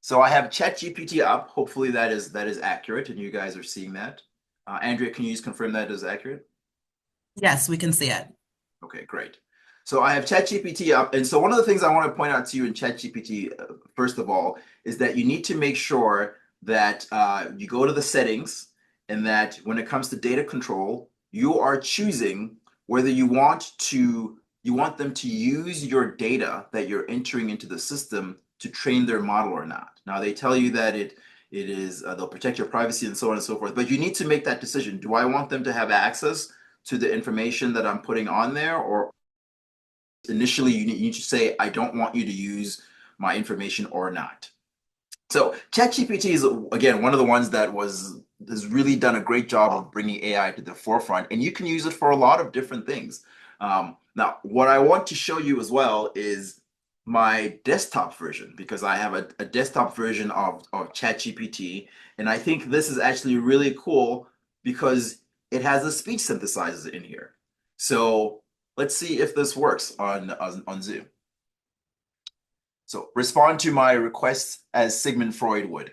So I have ChatGPT up. Hopefully that is accurate, and you guys are seeing that. Andrea, can you just confirm that is accurate? Yes, we can see it. Okay, great. So I have ChatGPT up, and so one of the things I want to point out to you in ChatGPT, first of all, is that you need to make sure that you go to the settings, and that when it comes to data control, you are choosing whether you want them to use your data that you're entering into the system to train their model or not. Now they tell you that it is they'll protect your privacy and so on and so forth, but you need to make that decision. Do I want them to have access to the information that I'm putting on there, or initially you need to say, I don't want you to use my information or not. So ChatGPT is, again, one of the ones that has really done a great job of bringing AI to the forefront, and you can use it for a lot of different things. Now, what I want to show you as well is my desktop version, because I have a desktop version of ChatGPT, and I think this is actually really cool because it has the speech synthesizers in here. So let's see if this works on Zoom. So respond to my request as Sigmund Freud would.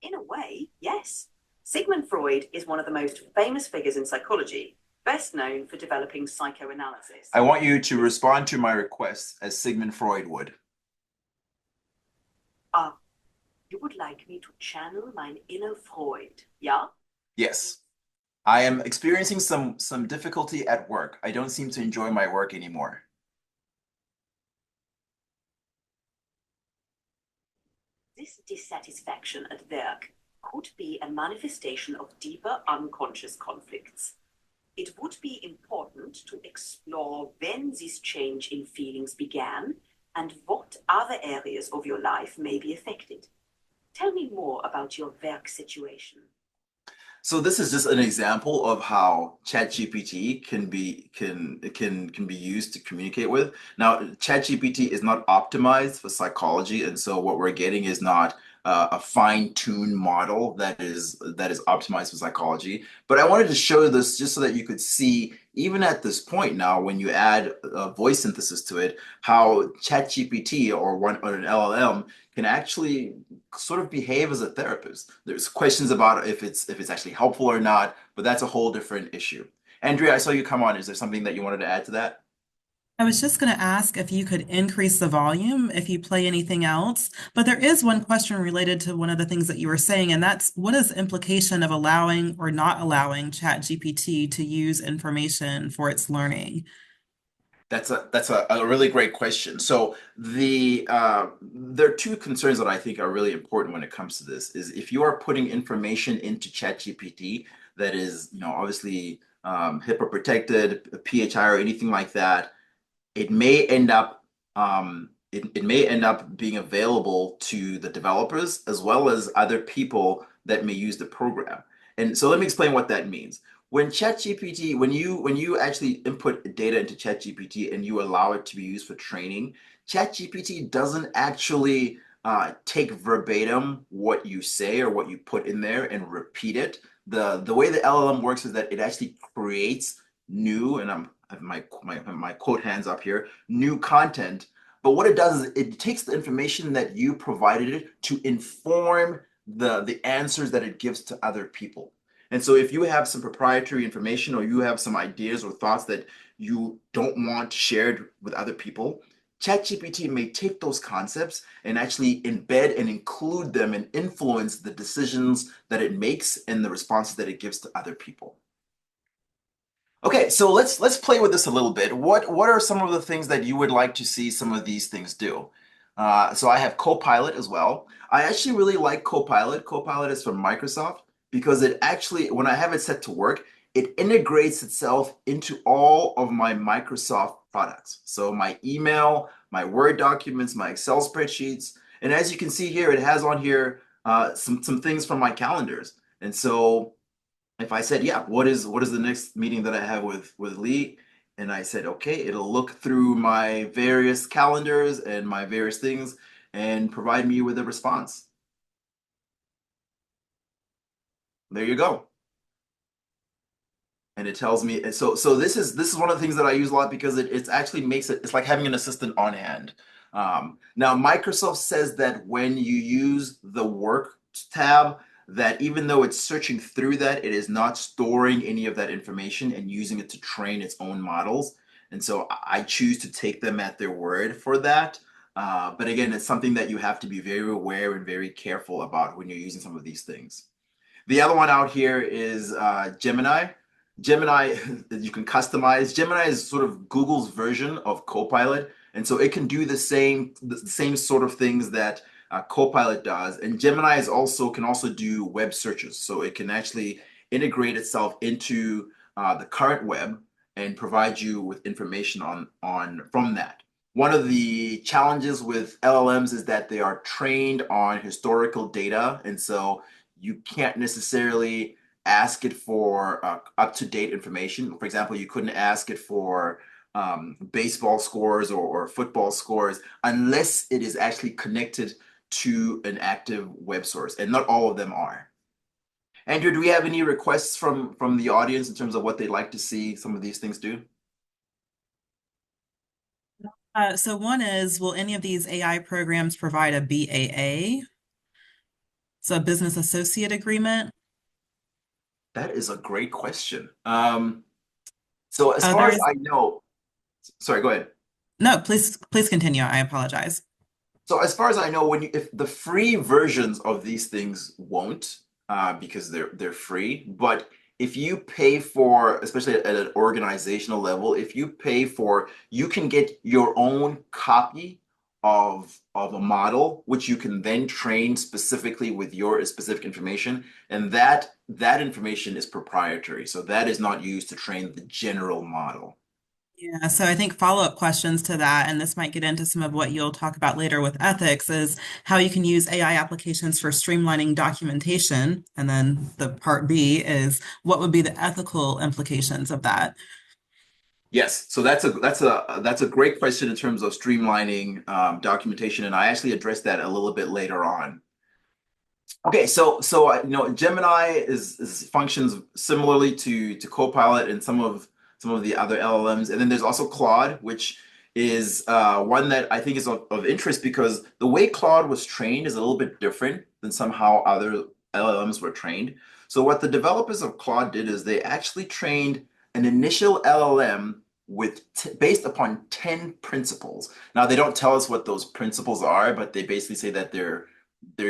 In a way, yes. Sigmund Freud is one of the most famous figures in psychology, best known for developing psychoanalysis. I want you to respond to my request as Sigmund Freud would. You would like me to channel my inner Freud, yeah? Yes. I am experiencing some difficulty at work. I don't seem to enjoy my work anymore. This dissatisfaction at work could be a manifestation of deeper unconscious conflicts. It would be important to explore when this change in feelings began and what other areas of your life may be affected. Tell me more about your work situation. So this is just an example of how ChatGPT can be used to communicate with. Now, ChatGPT is not optimized for psychology, and so what we're getting is not a fine-tuned model that is optimized for psychology. But I wanted to show this just so that you could see, even at this point now, when you add voice synthesis to it, how ChatGPT or an LLM can actually sort of behave as a therapist. There's questions about if it's actually helpful or not, but that's a whole different issue. Andrea, I saw you come on. Is there something that you wanted to add to that? I was just going to ask if you could increase the volume if you play anything else, but there is one question related to one of the things that you were saying, and that's what is the implication of allowing or not allowing ChatGPT to use information for its learning? That's a really great question. So there are two concerns that I think are really important when it comes to this. Is if you are putting information into ChatGPT that is, obviously HIPAA protected, PHI or anything like that, it may end up being available to the developers as well as other people that may use the program. And so let me explain what that means. When ChatGPT, when you actually input data into ChatGPT and you allow it to be used for training, ChatGPT doesn't actually take verbatim what you say or what you put in there and repeat it. The way the LLM works is that it actually creates new, and I have my quote hands up here, new content. But what it does is it takes the information that you provided it to inform the answers that it gives to other people. And so if you have some proprietary information or you have some ideas or thoughts that you don't want shared with other people, ChatGPT may take those concepts and actually embed and include them and influence the decisions that it makes and the responses that it gives to other people. Okay, so let's play with this a little bit. What are some of the things that you would like to see some of these things do? So I have Copilot as well. I actually really like Copilot. Copilot is from Microsoft because it actually, when I have it set to work, it integrates itself into all of my Microsoft products. So my email, my Word documents, my Excel spreadsheets. And as you can see here, it has on here some things from my calendars. And so if I said, yeah, what is the next meeting that I have with Lee? And I said, okay, it'll look through my various calendars and my various things and provide me with a response. There you go. And it tells me, so this is one of the things that I use a lot because it actually makes it's like having an assistant on hand. Now Microsoft says that when you use the work tab, that even though it's searching through that, it is not storing any of that information and using it to train its own models. And so I choose to take them at their word for that. But again, it's something that you have to be very aware and very careful about when you're using some of these things. The other one out here is Gemini. Gemini, you can customize. Gemini is sort of Google's version of Copilot. And so it can do the same sort of things that Copilot does. And Gemini can also do web searches. So it can actually integrate itself into the current web and provide you with information from that. One of the challenges with LLMs is that they are trained on historical data. And so you can't necessarily ask it for up-to-date information. For example, you couldn't ask it for baseball scores or football scores unless it is actually connected to an active web source, and not all of them are. Andrew, do we have any requests from the audience in terms of what they'd like to see some of these things do? So one is, will any of these AI programs provide a BAA? So a business associate agreement? That is a great question. So as far as I know, sorry, go ahead. No, please continue. I apologize. So as far as I know, if the free versions of these things won't, because they're free, but if you pay for, especially at an organizational level, if you pay for, you can get your own copy of a model, which you can then train specifically with your specific information, and that information is proprietary. So that is not used to train the general model. Yeah, so I think follow-up questions to that, and this might get into some of what you'll talk about later with ethics, is how you can use AI applications for streamlining documentation. And then the part B is what would be the ethical implications of that? Yes, so that's a great question in terms of streamlining documentation, and I actually addressed that a little bit later on. Okay, so Gemini functions similarly to Copilot and some of the other LLMs, and then there's also Claude, which is one that I think is of interest because the way Claude was trained is a little bit different than somehow other LLMs were trained. So what the developers of Claude did is they actually trained an initial LLM based upon 10 principles. Now they don't tell us what those principles are, but they basically say that they're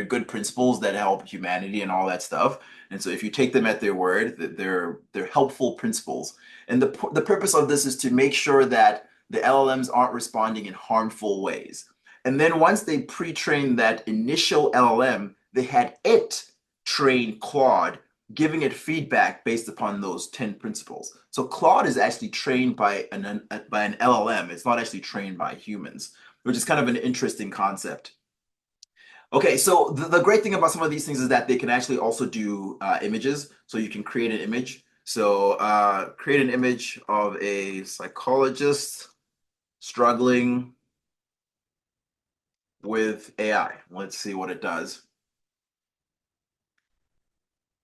good principles that help humanity and all that stuff. And so if you take them at their word, they're helpful principles. And the purpose of this is to make sure that the LLMs aren't responding in harmful ways. And then once they pre-trained that initial LLM, they had it train Claude, giving it feedback based upon those 10 principles. So Claude is actually trained by an LLM. It's not actually trained by humans, which is kind of an interesting concept. Okay, so the great thing about some of these things is that they can actually also do images. So you can create an image. So create an image of a psychologist struggling with AI. Let's see what it does.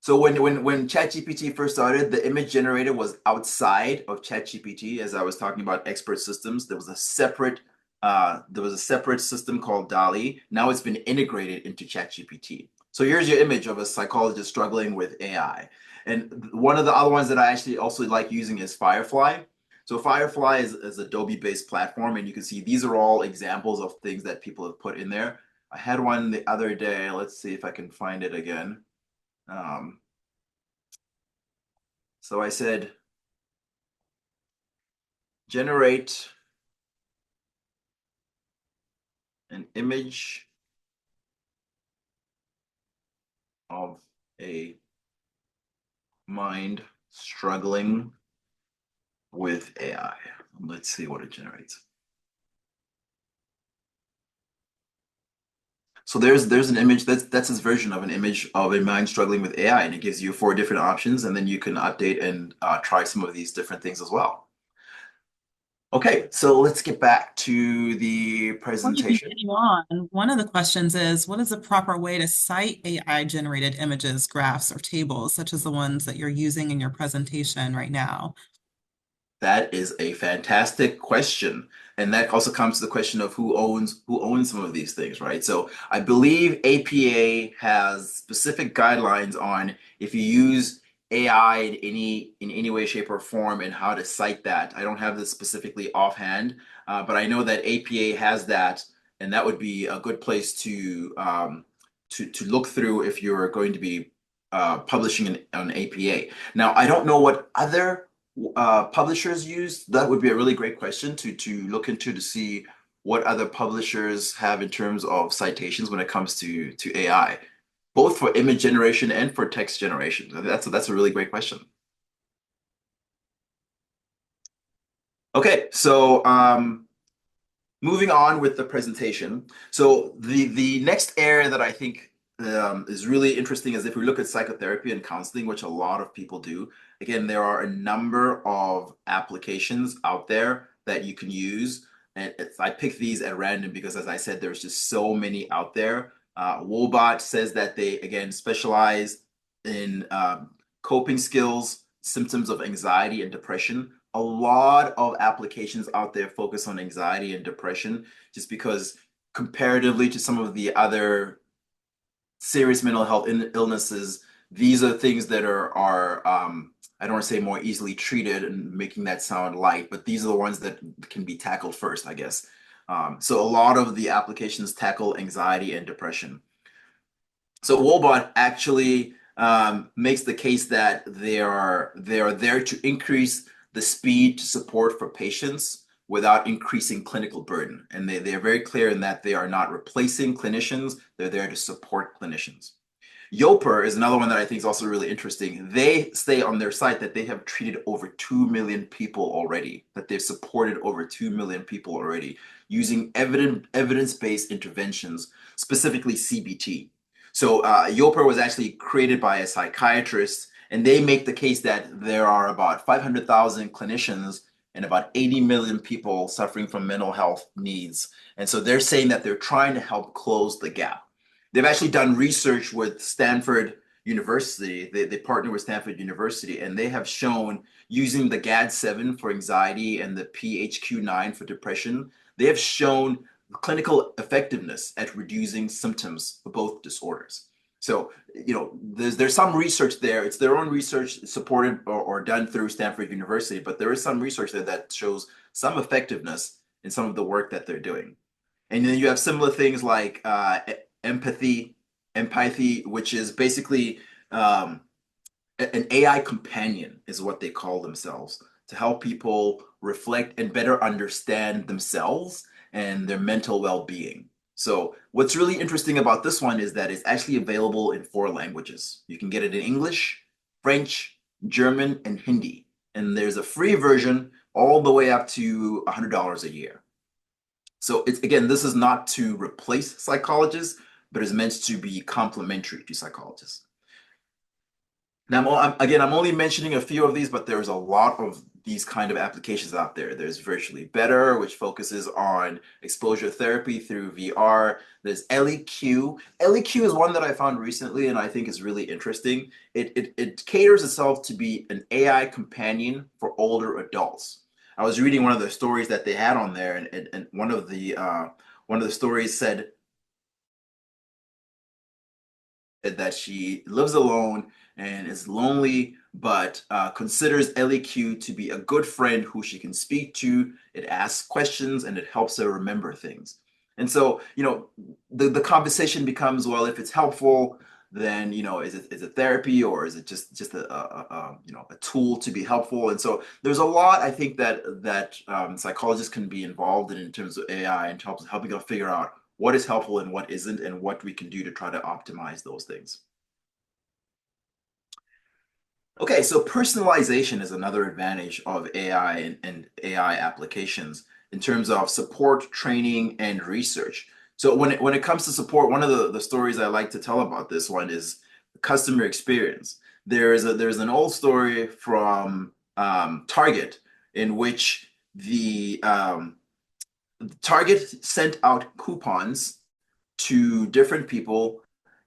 So when ChatGPT first started, the image generator was outside of ChatGPT. As I was talking about expert systems, there was a separate system called DALL-E. Now it's been integrated into ChatGPT. So here's your image of a psychologist struggling with AI. And one of the other ones that I actually also like using is Firefly. So Firefly is Adobe-based platform, and you can see these are all examples of things that people have put in there. I had one the other day. Let's see if I can find it again. So I said, generate an image of a mind struggling with AI. Let's see what it generates. So there's an image that's its version of an image of a mind struggling with AI, and it gives you 4 different options, and then you can update and try some of these different things as well. Okay, so let's get back to the Before you presentation. continue on, one of the questions is, what is the proper way to cite AI-generated images, graphs, or tables, such as the ones that you're using in your presentation right now? That is a fantastic question. And that also comes to the question of who owns some of these things, right? So I believe APA has specific guidelines on if you use AI in any way, shape, or form and how to cite that. I don't have this specifically offhand, but I know that APA has that, and that would be a good place to look through if you're going to be publishing an APA. Now, I don't know what other publishers use. That would be a really great question to look into to see what other publishers have in terms of citations when it comes to AI, both for image generation and for text generation. That's a really great question. Okay, so moving on with the presentation. So the next area that I think is really interesting is if we look at psychotherapy and counseling, which a lot of people do. Again, there are a number of applications out there that you can use. And I picked these at random because, as I said, there's just so many out there. Wobot says that they, again, specialize in coping skills, symptoms of anxiety and depression. A lot of applications out there focus on anxiety and depression just because comparatively to some of the other serious mental health illnesses, these are things that are I don't want to say more easily treated and making that sound light, but these are the ones that can be tackled first, I guess. So a lot of the applications tackle anxiety and depression. So Wobot actually makes the case that they are there to increase the speed to support for patients without increasing clinical burden. And they are very clear in that they are not replacing clinicians, they're there to support clinicians. Yoper is another one that I think is also really interesting. They say on their site that they have treated over 2 million people already, that they've supported over 2 million people already using evidence-based interventions, specifically CBT. So Yoper was actually created by a psychiatrist, and they make the case that there are about 500,000 clinicians and about 80 million people suffering from mental health needs. And so they're saying that they're trying to help close the gap. They've actually done research with Stanford University. They partner with Stanford University, and they have shown using the GAD-7 for anxiety and the PHQ-9 for depression, they have shown clinical effectiveness at reducing symptoms for both disorders. So, you know, there's some research there. It's their own research supported or done through Stanford University, but there is some research there that shows some effectiveness in some of the work that they're doing. And then you have similar things like empathy, which is basically an AI companion is what they call themselves, to help people reflect and better understand themselves and their mental well-being. So what's really interesting about this one is that it's actually available in 4 languages. You can get it in English, French, German, and Hindi. And there's a free version all the way up to $100 a year. So it's, again, this is not to replace psychologists, but is meant to be complementary to psychologists. Now, I'm only mentioning a few of these, but there's a lot of these kind of applications out there. There's Virtually Better, which focuses on exposure therapy through VR. There's LEQ. LEQ is one that I found recently and I think is really interesting. It caters itself to be an AI companion for older adults. I was reading one of the stories that they had on there, and one of the stories said that she lives alone and is lonely, but considers LEQ to be a good friend who she can speak to. It asks questions and it helps her remember things. And so, the conversation becomes, well, if it's helpful, then, is it therapy, or is it just a tool to be helpful? And so there's a lot, I think, that psychologists can be involved in terms of AI and helping us figure out what is helpful and what isn't, and what we can do to try to optimize those things. Okay, so personalization is another advantage of AI and AI applications in terms of support, training, and research. So when it comes to support, one of the stories I like to tell about this one is customer experience. There's an old story from Target in which the Target sent out coupons to different people,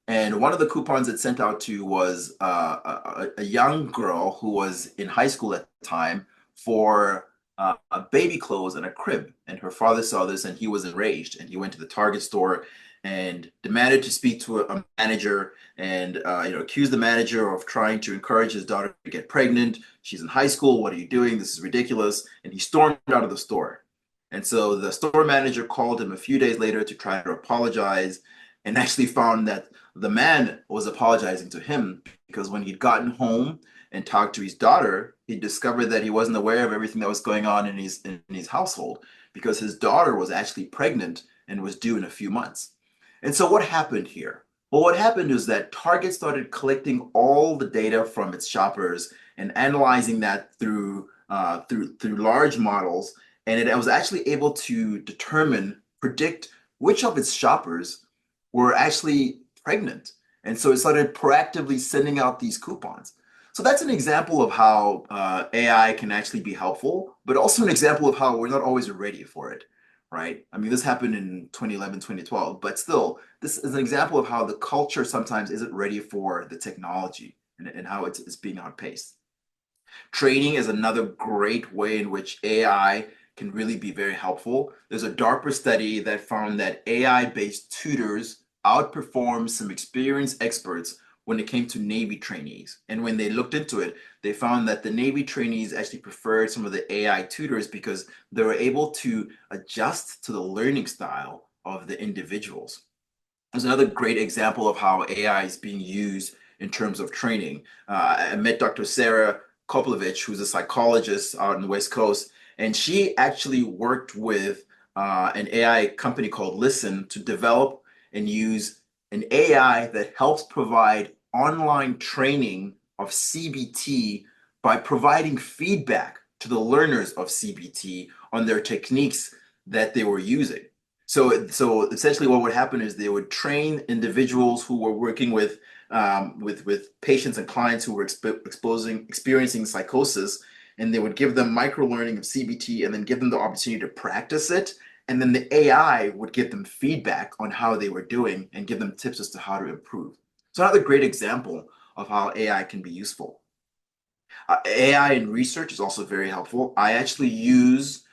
and one of the coupons it sent out to was a young girl who was in high school at the time for baby clothes and a crib. And her father saw this and he was enraged, and he went to the Target store and demanded to speak to a manager, and accused the manager of trying to encourage his daughter to get pregnant. She's in high school. What are you doing? This is ridiculous. And he stormed out of the store. And so the store manager called him a few days later to try to apologize, and actually found that the man was apologizing to him because when he'd gotten home and talked to his daughter, he discovered that he wasn't aware of everything that was going on in his household, because his daughter was actually pregnant and was due in a few months. And so what happened here? Well, what happened is that Target started collecting all the data from its shoppers and analyzing that through large models, and it was actually able to predict which of its shoppers were actually pregnant. And so it started proactively sending out these coupons. So that's an example of how AI can actually be helpful, but also an example of how we're not always ready for it, right? I mean, this happened in 2011, 2012, but still, this is an example of how the culture sometimes isn't ready for the technology, and how it's being outpaced. Training is another great way in which AI can really be very helpful. There's a DARPA study that found that AI-based tutors outperformed some experienced experts when it came to Navy trainees. And when they looked into it, they found that the Navy trainees actually preferred some of the AI tutors because they were able to adjust to the learning style of the individuals. There's another great example of how AI is being used in terms of training. I met Dr. Sarah Koplovich, who's a psychologist out on the West Coast, and she actually worked with an AI company called Listen to develop and use an AI that helps provide online training of CBT by providing feedback to the learners of CBT on their techniques that they were using. So essentially what would happen is they would train individuals who were working with patients and clients who were experiencing psychosis, and they would give them micro-learning of CBT and then give them the opportunity to practice it. And then the AI would give them feedback on how they were doing and give them tips as to how to improve. So another great example of how AI can be useful. AI in research is also very helpful. I actually use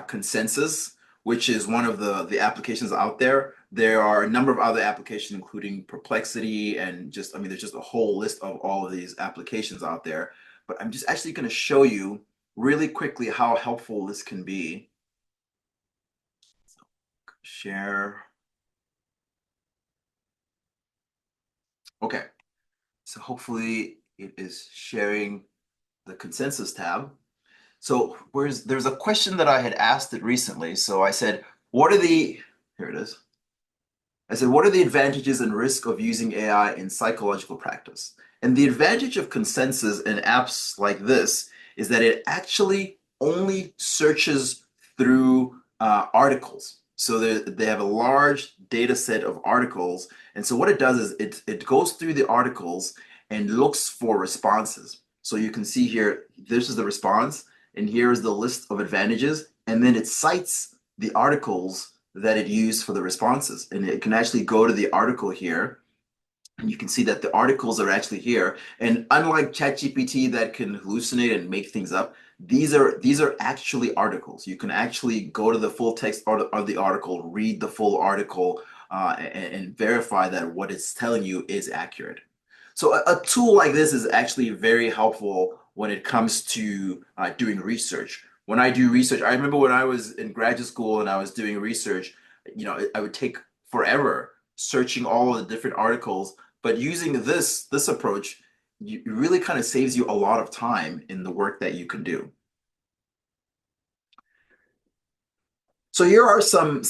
Consensus, which is one of the applications out there. There are a number of other applications, including Perplexity, and there's just a whole list of all of these applications out there. But I'm just actually going to show you really quickly how helpful this can be. So, share. Okay, so hopefully it is sharing the Consensus tab. So there's a question that I had asked it recently. So I said, here it is. I said, what are the advantages and risks of using AI in psychological practice? And the advantage of Consensus in apps like this is that it actually only searches through articles. So they have a large data set of articles. And so what it does is it goes through the articles and looks for responses. So you can see here, this is the response, and here is the list of advantages. And then it cites the articles that it used for the responses. And it can actually go to the article here, and you can see that the articles are actually here. And unlike ChatGPT that can hallucinate and make things up, these are actually articles. You can actually go to the full text of the article, read the full article, and verify that what it's telling you is accurate. So a tool like this is actually very helpful when it comes to doing research. When I do research, I remember when I was in graduate school and I was doing research, I would take forever searching all of the different articles, but using this approach, it really kind of saves you a lot of time in the work that you can do. So here are some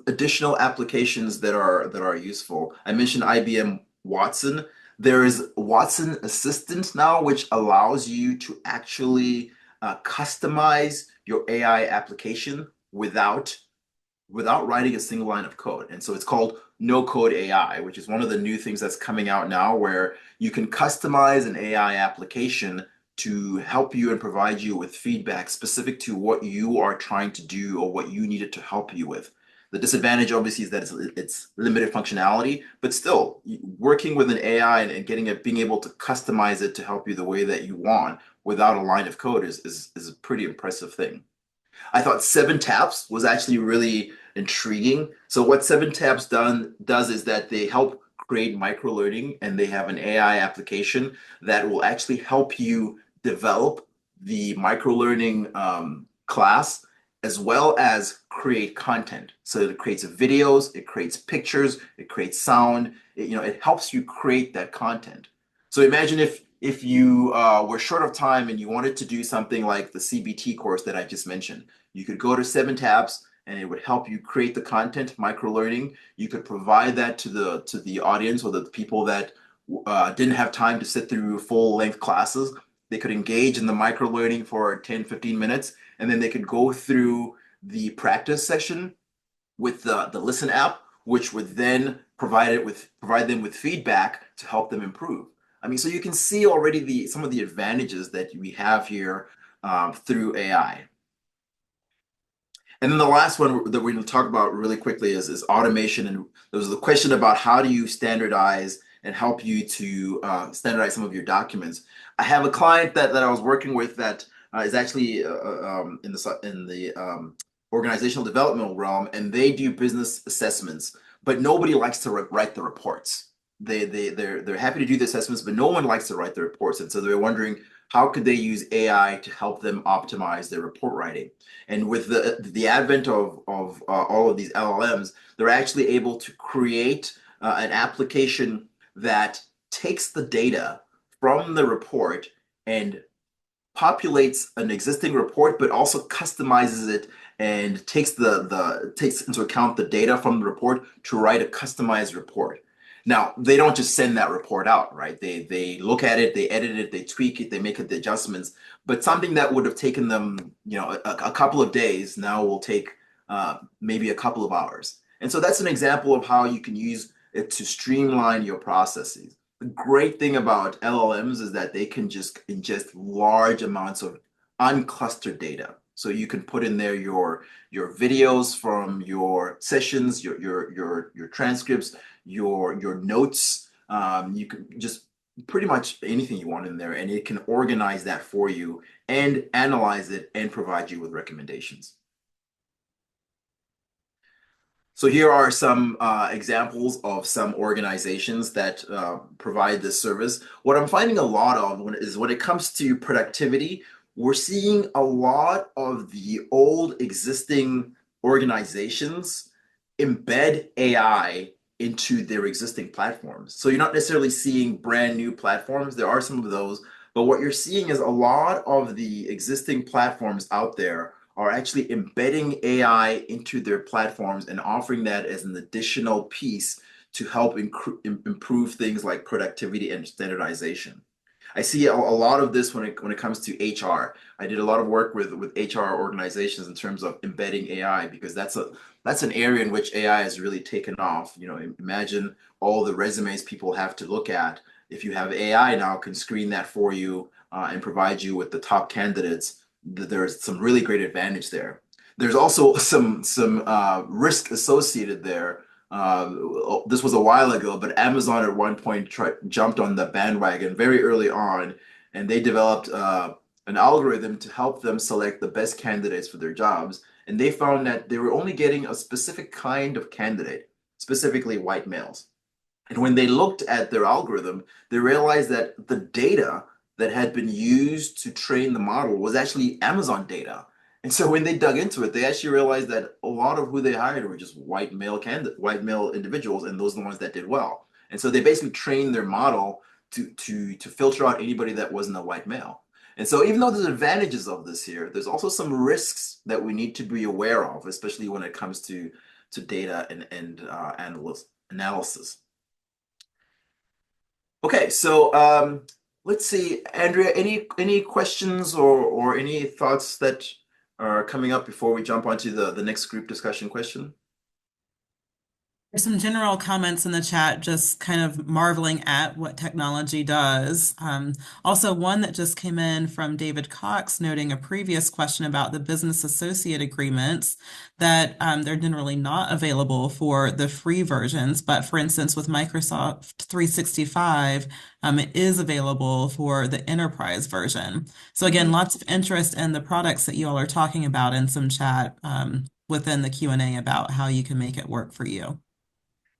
additional applications that are useful. I mentioned IBM Watson. There is Watson Assistant now, which allows you to actually customize your AI application without writing a single line of code. And so it's called no code AI, which is one of the new things that's coming out now, where you can customize an AI application to help you and provide you with feedback specific to what you are trying to do or what you needed to help you with. The disadvantage obviously is that it's limited functionality, but still working with an AI and being able to customize it to help you the way that you want without a line of code is a pretty impressive thing. I thought 7taps was actually really intriguing. So what 7taps does is that they help create microlearning, and they have an AI application that will actually help you develop the microlearning class as well as create content. So it creates videos, it creates pictures, it creates sound. It helps you create that content. So imagine if you were short of time and you wanted to do something like the CBT course that I just mentioned. You could go to 7taps and it would help you create the content, microlearning. You could provide that to the audience or the people that didn't have time to sit through full-length classes. They could engage in the microlearning for 10, 15 minutes, and then they could go through the practice session with the Listen app, which would then provide them with feedback to help them improve. I mean, so you can see already some of the advantages that we have here through AI. And then the last one that we're going to talk about really quickly is automation. And there was the question about how do you standardize and help you to standardize some of your documents. I have a client that I was working with that is actually in the organizational development realm, and they do business assessments, but nobody likes to write the reports. They're happy to do the assessments, but no one likes to write the reports. And so they're wondering, how could they use AI to help them optimize their report writing? And with the advent of all of these LLMs, they're actually able to create an application that takes the data from the report and populates an existing report, but also customizes it and takes into account the data from the report to write a customized report. Now, they don't just send that report out, right? They look at it, they edit it, they tweak it, they make the adjustments. But something that would have taken them, a couple of days now will take maybe a couple of hours. And so that's an example of how you can use it to streamline your processes. The great thing about LLMs is that they can just ingest large amounts of unclustered data. So you can put in there your videos from your sessions, your transcripts, your notes. You can just pretty much anything you want in there, and it can organize that for you and analyze it and provide you with recommendations. So here are some examples of some organizations that provide this service. What I'm finding a lot of is when it comes to productivity, we're seeing a lot of the old existing organizations embed AI into their existing platforms. So you're not necessarily seeing brand new platforms. There are some of those, but what you're seeing is a lot of the existing platforms out there are actually embedding AI into their platforms and offering that as an additional piece to help improve things like productivity and standardization. I see a lot of this when it comes to HR. I did a lot of work with HR organizations in terms of embedding AI, because that's an area in which AI has really taken off. Imagine all the resumes people have to look at. If you have AI now can screen that for you and provide you with the top candidates, there's some really great advantage there. There's also some risk associated there. This was a while ago, but Amazon at one point jumped on the bandwagon very early on, and they developed an algorithm to help them select the best candidates for their jobs. And they found that they were only getting a specific kind of candidate. specifically white males. And when they looked at their algorithm, they realized that the data that had been used to train the model was actually Amazon data. And so when they dug into it, they actually realized that a lot of who they hired were just white male individuals, and those are the ones that did well. And so they basically trained their model to filter out anybody that wasn't a white male. And so even though there's advantages of this here, there's also some risks that we need to be aware of, especially when it comes to data and analysis. Okay, so let's see, Andrea, any questions or any thoughts that are coming up before we jump onto the next group discussion question? There's some general comments in the chat, just kind of marveling at what technology does. Also, one that just came in from David Cox noting a previous question about the business associate agreements, that they're generally not available for the free versions. But for instance, with Microsoft 365, it is available for the enterprise version. So again, lots of interest in the products that you all are talking about in some chat within the Q&A about how you can make it work for you.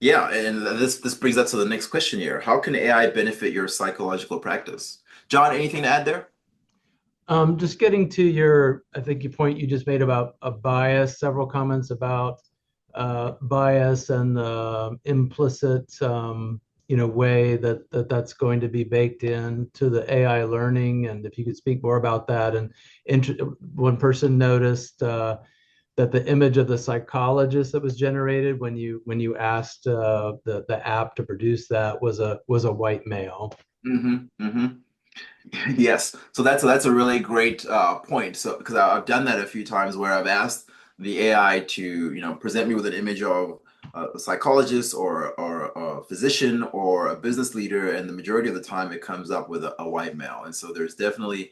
Yeah, and this brings us to the next question here. How can AI benefit your psychological practice? John, anything to add there? Just getting to your, I think your point you just made about a bias, several comments about bias and the implicit, way that's going to be baked into the AI learning. And if you could speak more about that. And one person noticed that the image of the psychologist that was generated when you asked the app to produce that was a white male. Yes, so that's a really great point. So because I've done that a few times where I've asked the AI to present me with an image of a psychologist or a physician or a business leader, and the majority of the time it comes up with a white male. And so there's definitely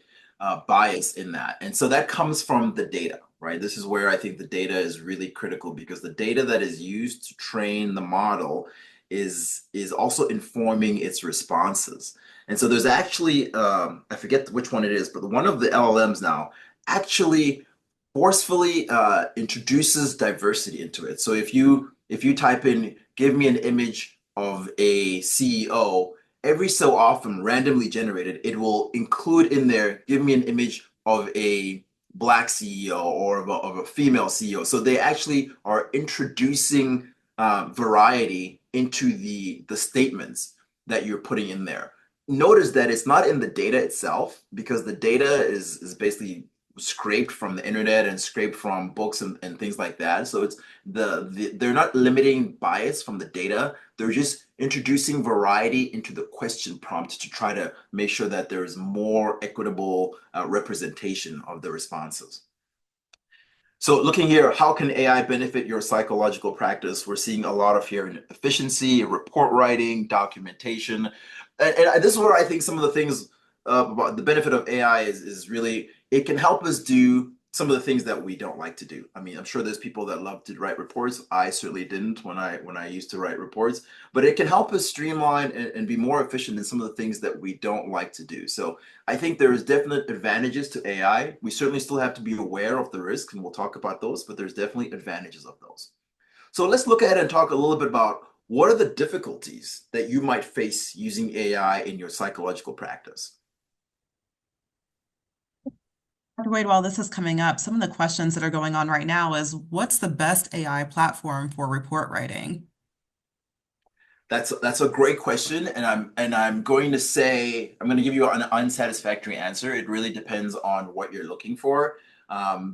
bias in that, and so that comes from the data, right? This is where I think the data is really critical, because the data that is used to train the model is also informing its responses. And so there's actually, I forget which one it is, but one of the LLMs now actually forcefully introduces diversity into it. So if you type in, give me an image of a CEO, every so often, randomly generated, it will include in there, give me an image of a Black CEO or of a female CEO. So they actually are introducing variety into the statements that you're putting in there. Notice that it's not in the data itself, because the data is basically scraped from the internet and scraped from books and things like that. So it's they're not limiting bias from the data. They're just introducing variety into the question prompt to try to make sure that there is more equitable representation of the responses. So looking here, how can AI benefit your psychological practice? We're seeing a lot of here in efficiency, report writing, documentation. And this is where I think some of the things about the benefit of AI is really, it can help us do some of the things that we don't like to do. I mean, I'm sure there's people that love to write reports. I certainly didn't when I used to write reports, but it can help us streamline and be more efficient in some of the things that we don't like to do. So I think there is definite advantages to AI. We certainly still have to be aware of the risks, and we'll talk about those, but there's definitely advantages of those. So let's look ahead and talk a little bit about what are the difficulties that you might face using AI in your psychological practice. Dr. Wade, while this is coming up, some of the questions that are going on right now is, what's the best AI platform for report writing? That's a great question, and I'm going to give you an unsatisfactory answer. It really depends on what you're looking for,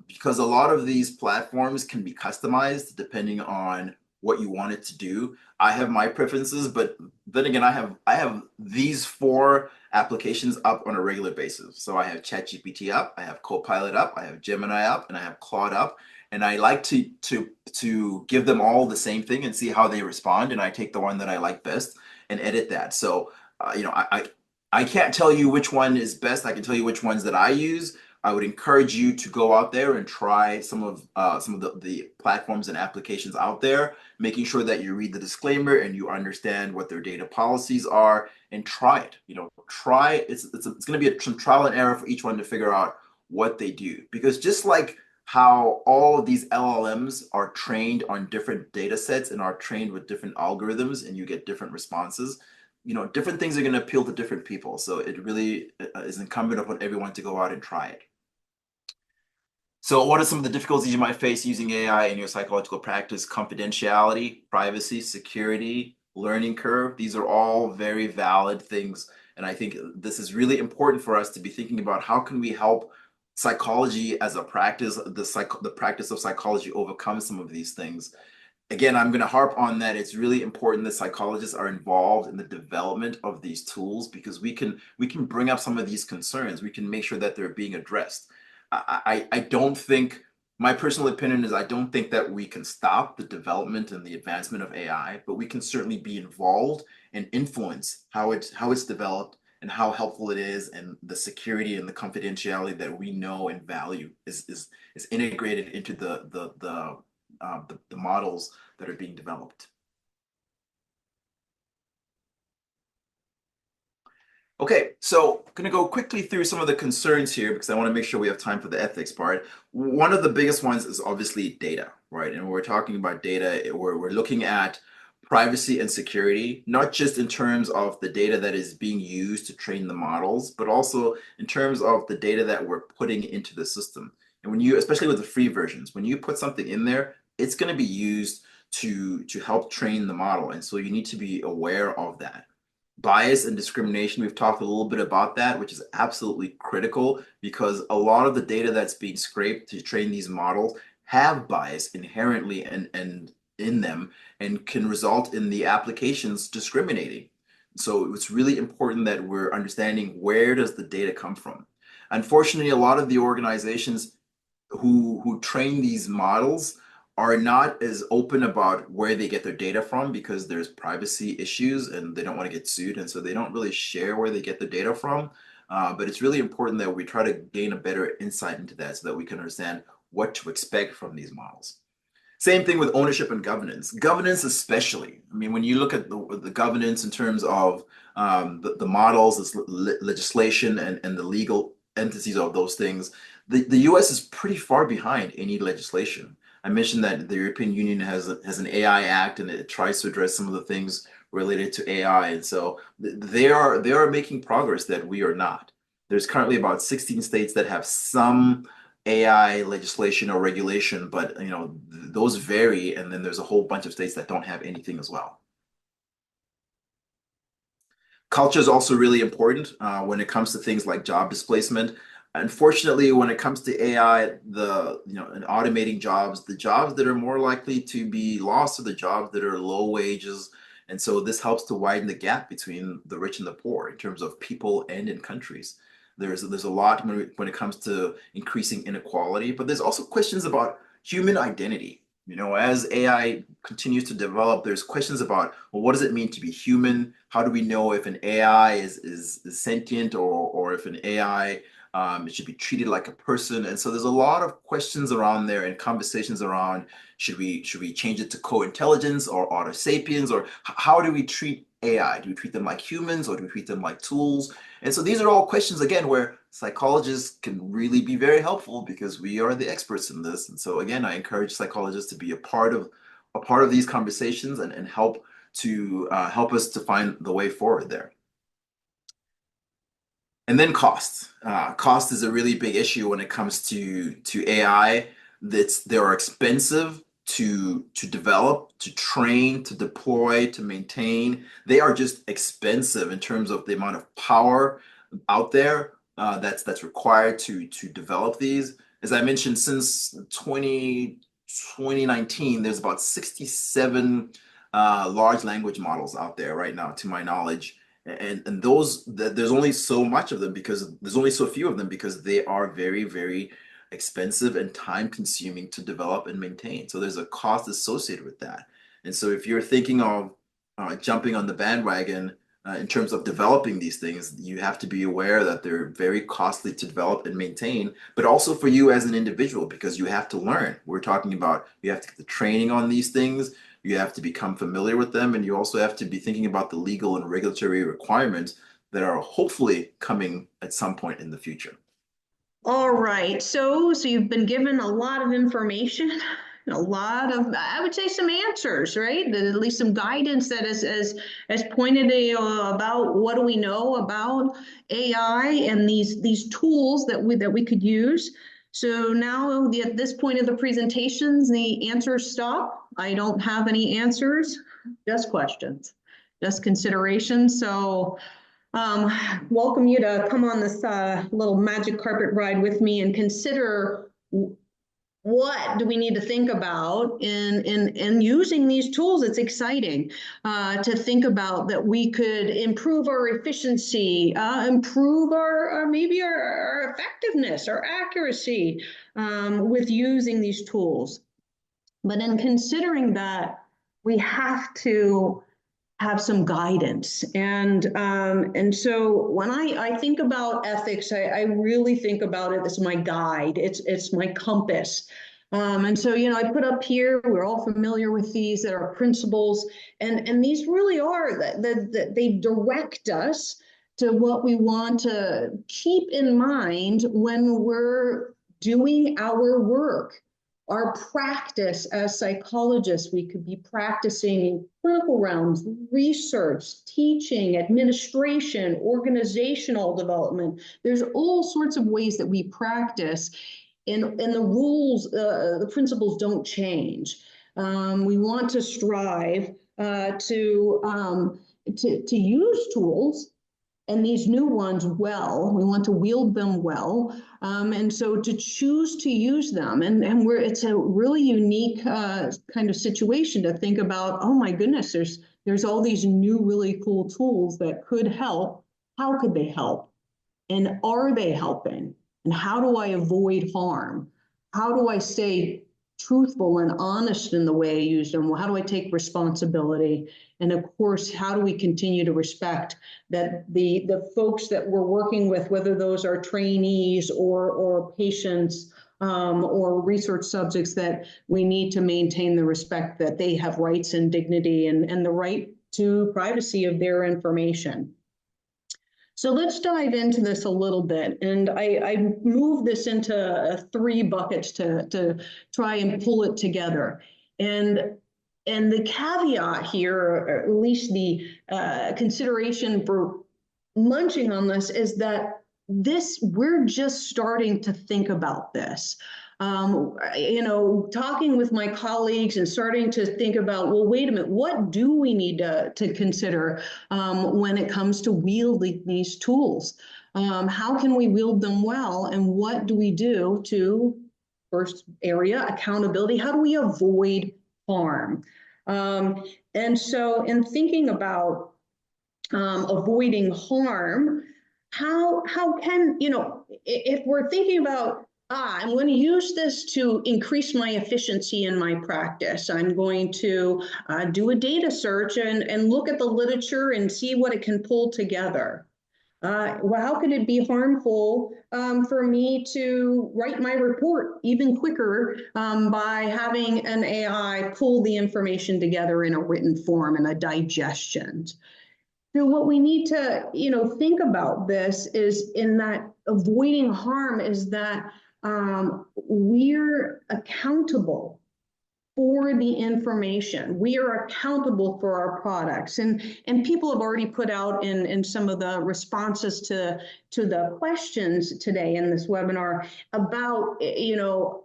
because a lot of these platforms can be customized depending on what you want it to do. I have my preferences, but then again, I have these 4 applications up on a regular basis. So I have ChatGPT up, I have Copilot up, I have Gemini up, and I have Claude up. And I like to give them all the same thing and see how they respond. And I take the one that I like best and edit that. So I can't tell you which one is best. I can tell you which ones that I use. I would encourage you to go out there and try some of the platforms and applications out there, making sure that you read the disclaimer and you understand what their data policies are, and try it. It's going to be some trial and error for each one to figure out what they do. Because just like how all of these LLMs are trained on different data sets and are trained with different algorithms, and you get different responses. Different things are going to appeal to different people. So it really is incumbent upon everyone to go out and try it. So what are some of the difficulties you might face using AI in your psychological practice? Confidentiality, privacy, security, learning curve. These are all very valid things. And I think this is really important for us to be thinking about how can we help psychology as a practice, the practice of psychology overcome some of these things. Again, I'm going to harp on that. It's really important that psychologists are involved in the development of these tools, because we can bring up some of these concerns. We can make sure that they're being addressed. I don't think, my personal opinion is I don't think that we can stop the development and the advancement of AI, but we can certainly be involved and influence how it's developed and how helpful it is, and the security and the confidentiality that we know and value is integrated into the models that are being developed. Okay, so I'm going to go quickly through some of the concerns here because I want to make sure we have time for the ethics part. One of the biggest ones is obviously data, right? And when we're talking about data, we're looking at privacy and security, not just in terms of the data that is being used to train the models, but also in terms of the data that we're putting into the system. And when you, especially with the free versions, when you put something in there, it's going to be used to help train the model. And so you need to be aware of that. Bias and discrimination, we've talked a little bit about that, which is absolutely critical, because a lot of the data that's being scraped to train these models have bias inherently and in them, and can result in the applications discriminating. So it's really important that we're understanding, where does the data come from? Unfortunately, a lot of the organizations who train these models are not as open about where they get their data from, because there's privacy issues and they don't want to get sued. And so they don't really share where they get the data from. But it's really important that we try to gain a better insight into that so that we can understand what to expect from these models. Same thing with ownership and governance. Governance especially. I mean, when you look at the governance in terms of the models, this legislation and the legal entities of those things, the US is pretty far behind any legislation. I mentioned that the European Union has an AI Act, and it tries to address some of the things related to AI. And so they are making progress that we are not. There's currently about 16 states that have some AI legislation or regulation, but those vary, and then there's a whole bunch of states that don't have anything as well. Culture is also really important when it comes to things like job displacement. Unfortunately, when it comes to AI, and automating jobs, the jobs that are more likely to be lost are the jobs that are low wages. And so this helps to widen the gap between the rich and the poor in terms of people and in countries. There's a lot when it comes to increasing inequality, but there's also questions about human identity. As AI continues to develop, there's questions about, well, what does it mean to be human? How do we know if an AI is sentient, or if an AI it should be treated like a person? And so there's a lot of questions around there and conversations around, should we change it to co-intelligence or auto sapiens, or how do we treat AI? Do we treat them like humans, or do we treat them like tools? And so these are all questions, again, where psychologists can really be very helpful, because we are the experts in this. And so again, I encourage psychologists to be a part of these conversations and help us to find the way forward there. And then cost. Cost is a really big issue when it comes to AI. They are expensive to develop, to train, to deploy, to maintain. They are just expensive in terms of the amount of power out there that's required to develop these. As I mentioned, since 2019, there's about 67 large language models out there right now, to my knowledge. And there's only so much of them, because there's only so few of them, because they are very, very expensive and time consuming to develop and maintain. So there's a cost associated with that. And so if you're thinking of jumping on the bandwagon in terms of developing these things, you have to be aware that they're very costly to develop and maintain, but also for you as an individual, because you have to learn. We're talking about, you have to get the training on these things. You have to become familiar with them, and you also have to be thinking about the legal and regulatory requirements that are hopefully coming at some point in the future. All right, so you've been given a lot of information, a lot of, I would say, some answers, right? At least some guidance that is pointed about what do we know about AI and these tools that we could use. So now at this point of the presentations, the answers stop. I don't have any answers, just questions, just considerations. So welcome you to come on this little magic carpet ride with me and consider what do we need to think about in using these tools. It's exciting to think about that we could improve our efficiency, improve our maybe our effectiveness, our accuracy with using these tools. But in considering that, we have to have some guidance. And so when I think about ethics, I really think about it as my guide. It's my compass. And so, I put up here, we're all familiar with these, that are principles. And these really are, that they direct us to what we want to keep in mind when we're doing our work. Our practice as psychologists, we could be practicing in clinical realms, research, teaching, administration, organizational development. There's all sorts of ways that we practice, and the rules, the principles don't change. We want to strive to use tools and these new ones well. We want to wield them well, and so to choose to use them, and it's a really unique kind of situation to think about. Oh my goodness, there's all these new really cool tools that could help. How could they help, and are they helping? And how do I avoid harm? How do I stay truthful and honest in the way I use them? Well, how do I take responsibility? And of course, how do we continue to respect that the folks that we're working with, whether those are trainees or patients or research subjects, that we need to maintain the respect that they have rights and dignity and the right to privacy of their information. So let's dive into this a little bit. And I moved this into 3 buckets to try and pull it together. And the caveat here, or at least the consideration for munching on this, is that we're just starting to think about this. Talking with my colleagues and starting to think about, well, wait a minute, what do we need to consider when it comes to wielding these tools? How can we wield them well? And what do we do to, first area, accountability? How do we avoid harm? And so in thinking about avoiding harm, how can, if we're thinking about, I'm going to use this to increase my efficiency in my practice. I'm going to do a data search and look at the literature and see what it can pull together. Well, how could it be harmful for me to write my report even quicker by having an AI pull the information together in a written form and a digestion? So what we need to, think about this is, in that avoiding harm, is that we're accountable for the information. We are accountable for our products. And people have already put out in some of the responses to the questions today in this webinar about,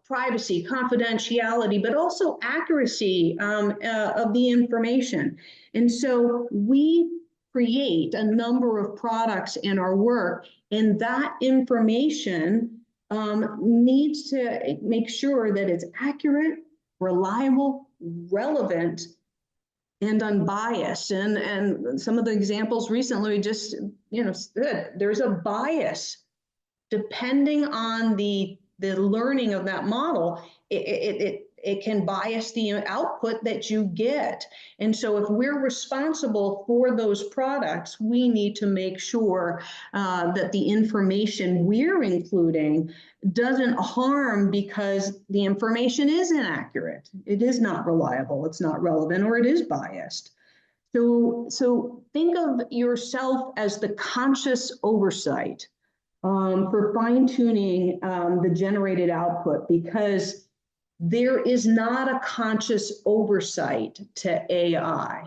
privacy, confidentiality, but also accuracy of the information. And so we create a number of products in our work, and that information needs to make sure that it's accurate, reliable, relevant, and unbiased. And some of the examples recently just, stood. There's a bias depending on the learning of that model. It can bias the output that you get. And so if we're responsible for those products, we need to make sure that the information we're including doesn't harm because the information is inaccurate. It is not reliable, it's not relevant, or it is biased. So think of yourself as the conscious oversight for fine-tuning the generated output, because there is not a conscious oversight to AI.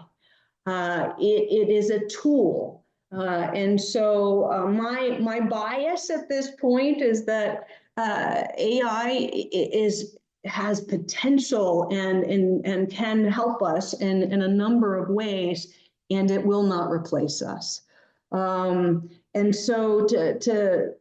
It is a tool. And so my bias at this point is that AI has potential and can help us in a number of ways, and it will not replace us. And so to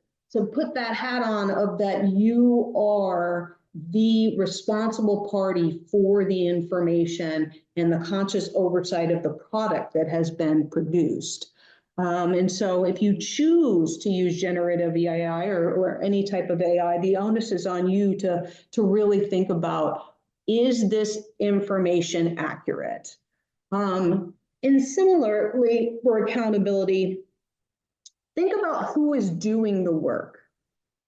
put that hat on of that you are the responsible party for the information and the conscious oversight of the product that has been produced. And so if you choose to use generative AI or any type of AI, the onus is on you to really think about, is this information accurate? And similarly, for accountability, think about who is doing the work.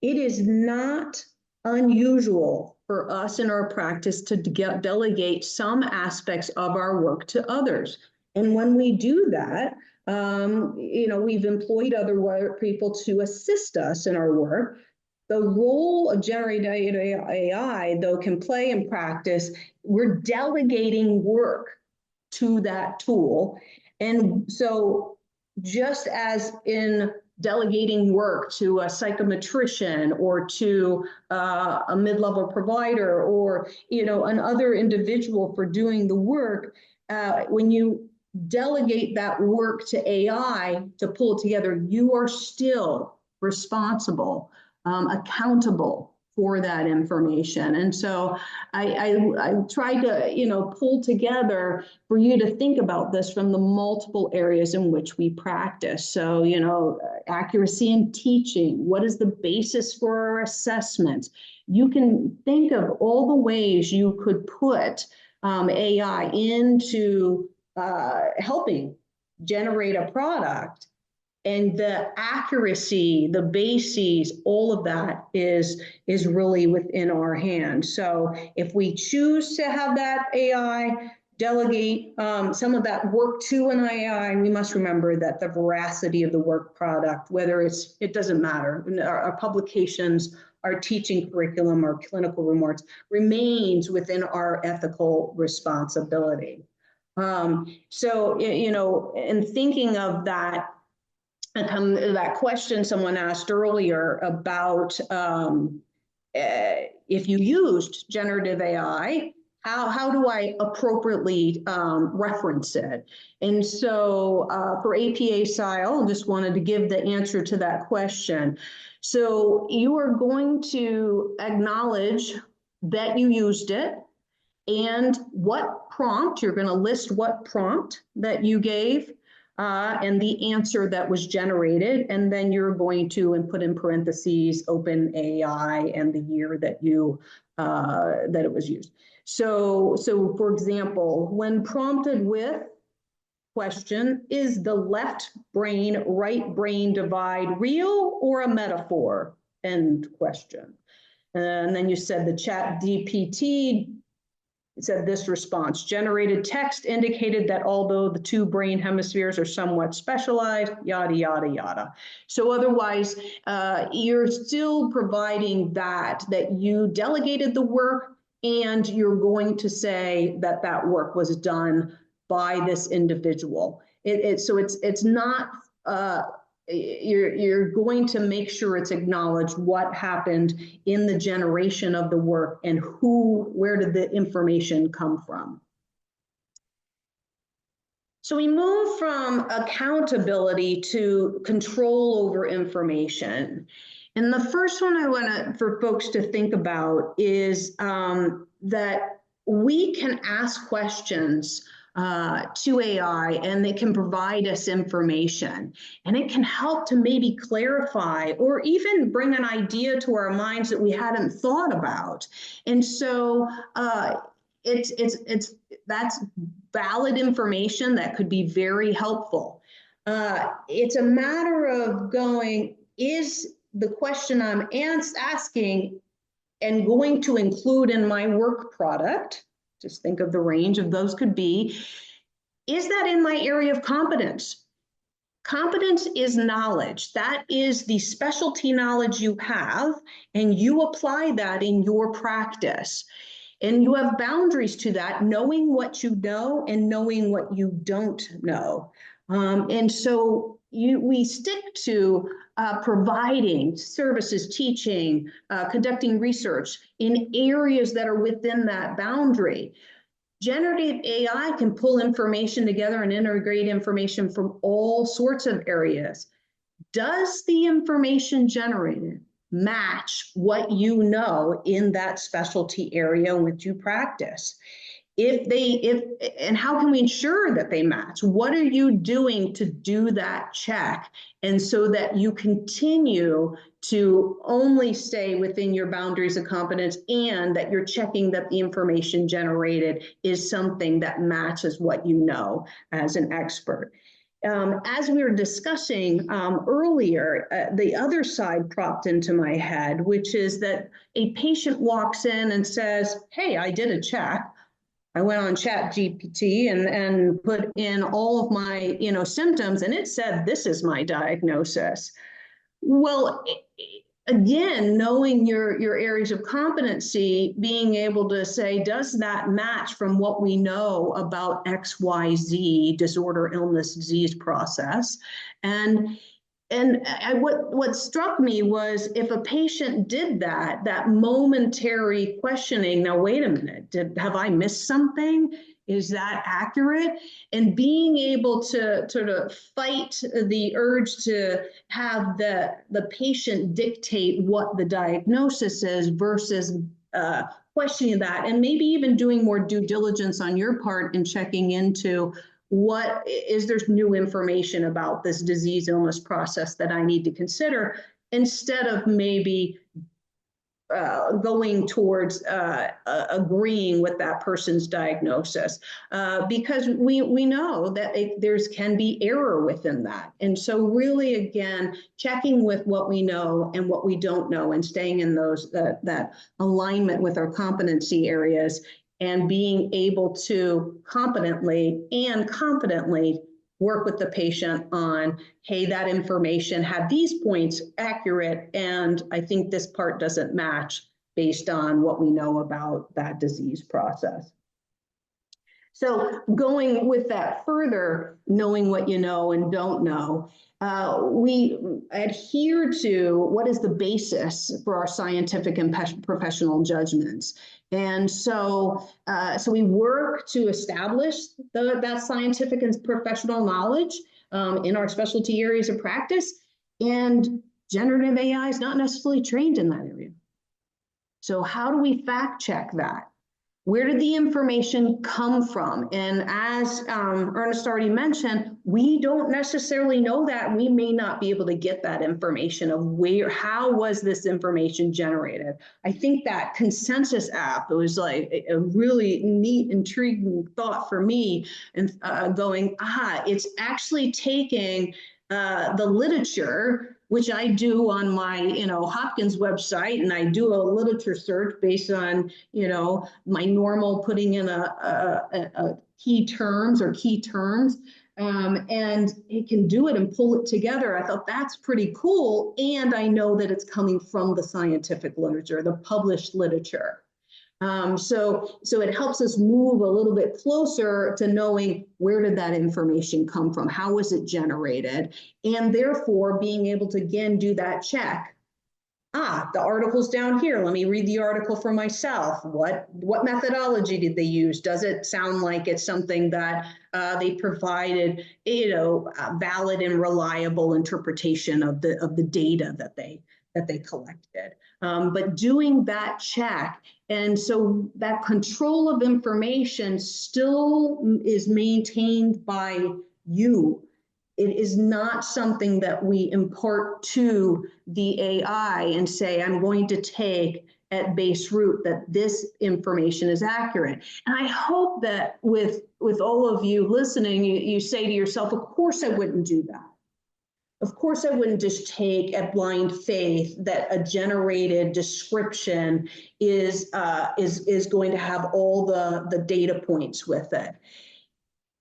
It is not unusual for us in our practice to delegate some aspects of our work to others. And when we do that, we've employed other people to assist us in our work. The role of generative AI, though, can play in practice. We're delegating work to that tool. And so just as in delegating work to a psychometrician or to a mid-level provider or another individual for doing the work, when you delegate that work to AI to pull it together, you are still responsible, accountable for that information. And so I tried to pull together for you to think about this from the multiple areas in which we practice. So accuracy in teaching, what is the basis for our assessments? You can think of all the ways you could put AI into helping generate a product. And the accuracy, the bases, all of that is really within our hands. So if we choose to have that AI delegate some of that work to an AI, we must remember that the veracity of the work product, it doesn't matter. Our publications, our teaching curriculum, our clinical reports remains within our ethical responsibility. So, in thinking of that, that question someone asked earlier about if you used generative AI, how do I appropriately reference it? And so for APA Style, just wanted to give the answer to that question. So you are going to acknowledge that you used it and what prompt, you're going to list what prompt that you gave. And the answer that was generated, and then you're going to put in parentheses OpenAI and the year that that it was used. So for example, when prompted with question, is the left brain, right brain divide real or a metaphor? End question. And then you said the chat GPT said this response: generated text indicated that although the two brain hemispheres are somewhat specialized, yada, yada, yada. So otherwise, you're still providing that you delegated the work and you're going to say that that work was done by this individual. So it's not, you're going to make sure it's acknowledged what happened in the generation of the work and where did the information come from. So we move from accountability to control over information. And the first one I want for folks to think about is that we can ask questions to AI and they can provide us information, and it can help to maybe clarify or even bring an idea to our minds that we hadn't thought about. And so that's valid information that could be very helpful. It's a matter of going, is the question I'm asking and going to include in my work product, just think of the range of those could be, is that in my area of competence? Competence is knowledge. That is the specialty knowledge you have, and you apply that in your practice. And you have boundaries to that, knowing what you know and knowing what you don't know. And so we stick to providing services, teaching, conducting research in areas that are within that boundary. Generative AI can pull information together and integrate information from all sorts of areas. Does the information generated match what you know in that specialty area in which you practice? And how can we ensure that they match? What are you doing to do that check? And so that you continue to only stay within your boundaries of competence, and that you're checking that the information generated is something that matches what you know as an expert. As we were discussing earlier, the other side propped into my head, which is that a patient walks in and says, hey, I did a check. I went on ChatGPT and put in all of my, symptoms, and it said, this is my diagnosis. Well, again, knowing your areas of competency, being able to say, does that match from what we know about XYZ disorder, illness, disease process? What struck me was, if a patient did that momentary questioning, now wait a minute, have I missed something? Is that accurate? And being able to sort of fight the urge to have the patient dictate what the diagnosis is versus questioning that, and maybe even doing more due diligence on your part and checking into what is there's new information about this disease illness process that I need to consider, instead of maybe going towards agreeing with that person's diagnosis, because we know that there's can be error within that. And so really, again, checking with what we know and what we don't know, and staying in those that alignment with our competency areas, and being able to competently and confidently work with the patient on, hey, that information had these points accurate, and I think this part doesn't match based on what we know about that disease process. So going with that further, knowing what you know and don't know, we adhere to what is the basis for our scientific and professional judgments. And so we work to establish that scientific and professional knowledge in our specialty areas of practice. And generative AI is not necessarily trained in that area. So how do we fact check that? Where did the information come from? And as Ernest already mentioned, we don't necessarily know that. We may not be able to get that information of how was this information generated. I think that consensus app, it was like a really neat, intriguing thought for me, and going, it's actually taking the literature, which I do on my, Hopkins website, and I do a literature search based on, my normal putting in a key terms, and it can do it and pull it together. I thought that's pretty cool, and I know that it's coming from the scientific literature, the published literature. So it helps us move a little bit closer to knowing, where did that information come from? How was it generated? And therefore being able to, again, do that check. The article's down here. Let me read the article for myself. What methodology did they use? Does it sound like it's something that they provided, valid and reliable interpretation of the data that they collected? But doing that check, and so that control of information still is maintained by you. It is not something that we impart to the AI and say, I'm going to take at base root that this information is accurate. And I hope that with all of you listening, you say to yourself, of course I wouldn't do that. Of course, I wouldn't just take at blind faith that a generated description is going to have all the data points with it.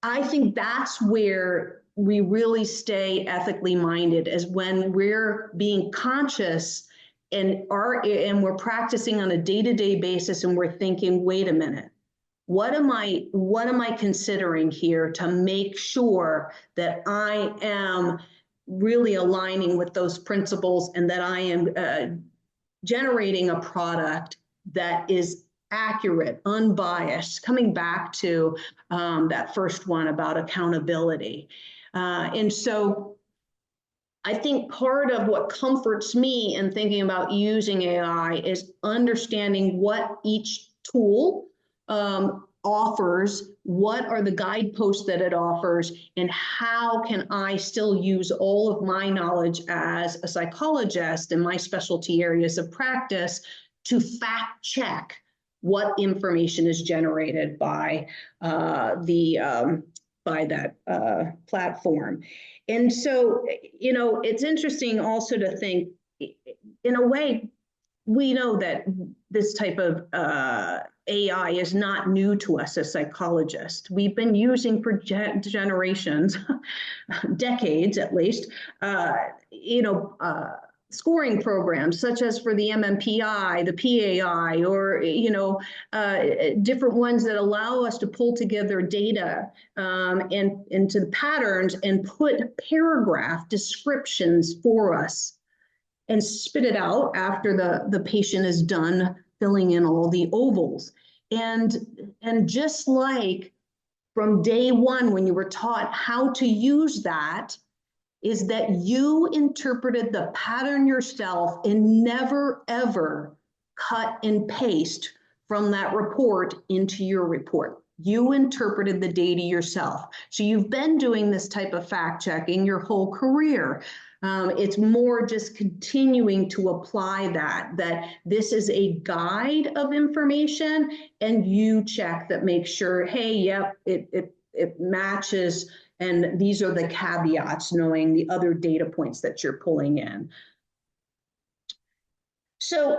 I think that's where we really stay ethically minded is when we're being conscious and we're practicing on a day-to-day basis, and we're thinking, wait a minute, what am I considering here to make sure that I am really aligning with those principles, and that I am generating a product that is accurate, unbiased, coming back to that first one about accountability. And so I think part of what comforts me in thinking about using AI is understanding what each tool offers, what are the guideposts that it offers, and how can I still use all of my knowledge as a psychologist and my specialty areas of practice to fact check what information is generated by that platform. And so, you know, it's interesting also to think, in a way, we know that this type of AI is not new to us as psychologists. We've been using for generations, decades at least, scoring programs such as for the MMPI, the PAI, or different ones that allow us to pull together data and into patterns and put paragraph descriptions for us and spit it out after the patient is done filling in all the ovals. And just like from day one when you were taught how to use that, is that you interpreted the pattern yourself and never, ever cut and paste from that report into your report. You interpreted the data yourself. So you've been doing this type of fact checking your whole career. It's more just continuing to apply that this is a guide of information, and you check that, make sure, hey, yep, it matches. And these are the caveats, knowing the other data points that you're pulling in. So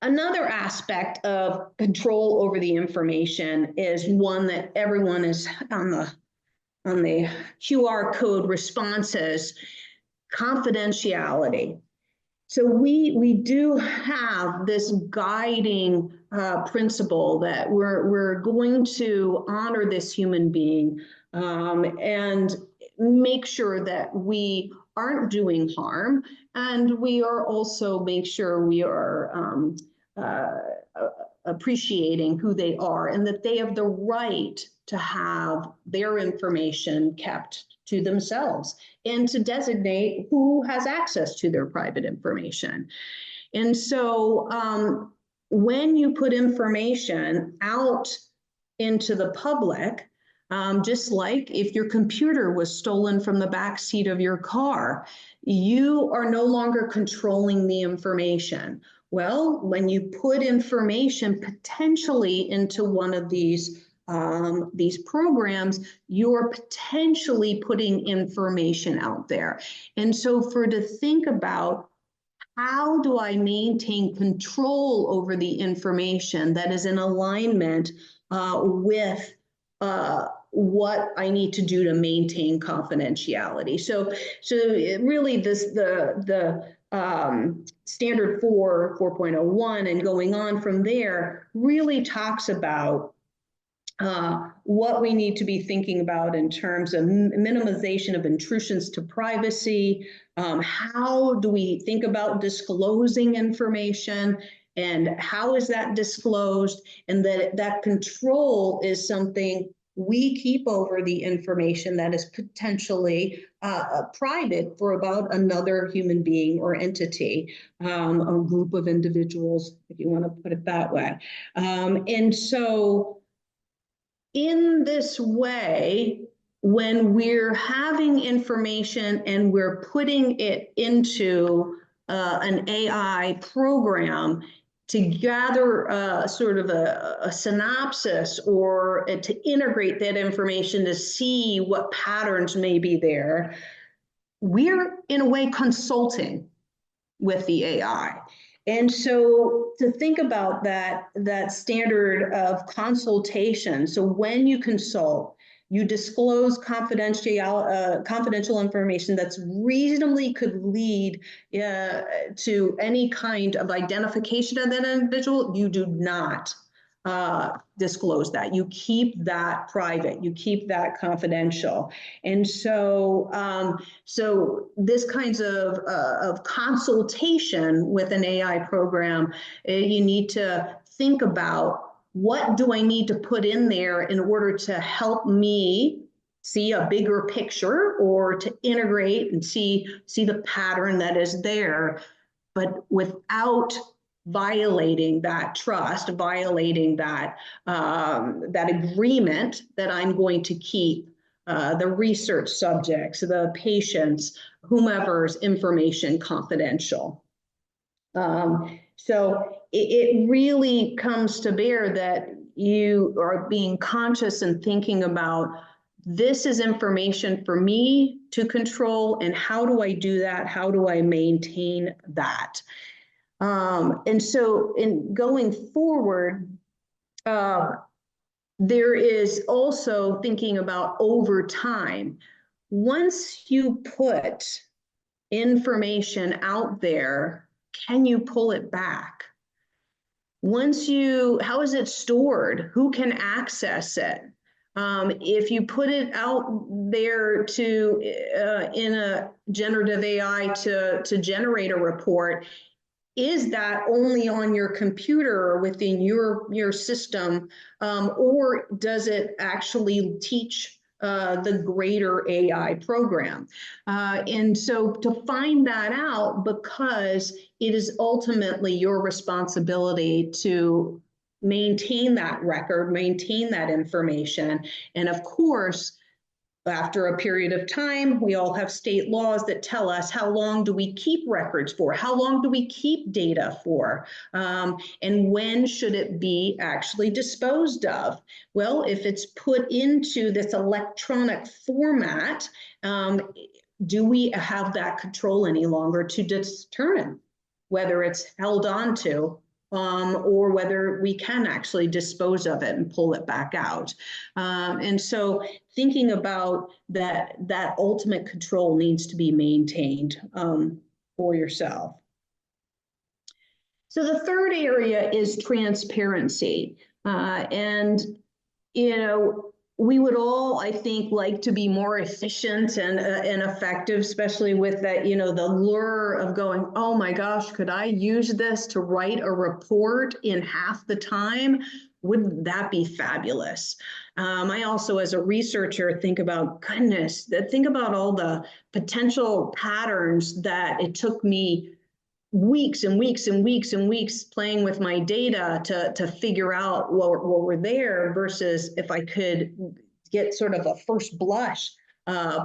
another aspect of control over the information is one that everyone is on the QR code responses: confidentiality. So we do have this guiding principle that we're going to honor this human being and make sure that we aren't doing harm, and we are also make sure we are appreciating who they are, and that they have the right to have their information kept to themselves and to designate who has access to their private information. And so when you put information out into the public, just like if your computer was stolen from the back seat of your car, you are no longer controlling the information. Well, when you put information potentially into one of these programs, you're potentially putting information out there. And so to think about, how do I maintain control over the information that is in alignment with what I need to do to maintain confidentiality? So really the standard 4.01 and going on from there really talks about what we need to be thinking about in terms of minimization of intrusions to privacy. How do we think about disclosing information, and how is that disclosed? And that control is something we keep over the information that is potentially private for about another human being or entity, a group of individuals, if you want to put it that way. And so in this way, when we're having information and we're putting it into an AI program to gather sort of a synopsis, or to integrate that information to see what patterns may be there, we're in a way consulting with the AI. And so to think about that standard of consultation, so when you consult, you disclose confidential information that's reasonably could lead to any kind of identification of that individual, you do not disclose that. You keep that private. You keep that confidential. And so, so this kinds of consultation with an AI program, you need to think about, what do I need to put in there in order to help me see a bigger picture, or to integrate and see the pattern that is there, but without violating that trust, violating that that agreement that I'm going to keep the research subjects, the patients, whomever's information confidential. So it really comes to bear that you are being conscious and thinking about, this is information for me to control, and how do I do that? How do I maintain that? And so in going forward, there is also thinking about over time. Once you put information out there, can you pull it back? Once you, how is it stored? Who can access it? If you put it out there to in a generative AI to generate a report, is that only on your computer or within your system, or does it actually teach the greater AI program? And so to find that out, because it is ultimately your responsibility to maintain that record, maintain that information. And of course, after a period of time, we all have state laws that tell us how long do we keep records for, how long do we keep data for, and when should it be actually disposed of? Well, if it's put into this electronic format, do we have that control any longer to determine whether it's held on to, or whether we can actually dispose of it and pull it back out? And so thinking about that ultimate control needs to be maintained for yourself. So the third area is transparency. And, you know, we would all, I think, like to be more efficient and effective, especially with that, you know, the lure of going, oh my gosh, could I use this to write a report in half the time? Wouldn't that be fabulous? I also, as a researcher, think about, goodness, think about all the potential patterns that it took me weeks and weeks and weeks and weeks playing with my data to figure out what were there, versus if I could get sort of a first blush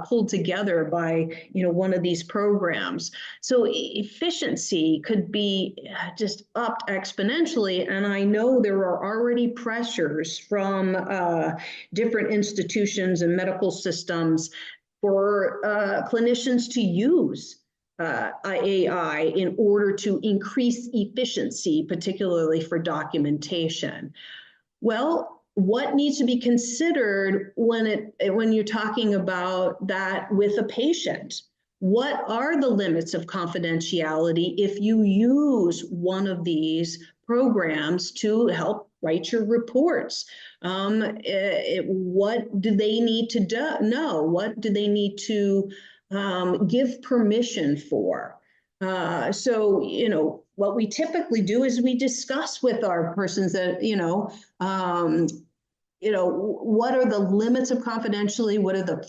pulled together by, you know, one of these programs. So efficiency could be just upped exponentially. And I know there are already pressures from different institutions and medical systems for clinicians to use AI in order to increase efficiency, particularly for documentation. Well, what needs to be considered when you're talking about that with a patient? What are the limits of confidentiality if you use one of these programs to help write your reports? What do they need to know? What do they need to give permission for? So, you know, what we typically do is we discuss with our persons that, what are the limits of confidentiality? What are the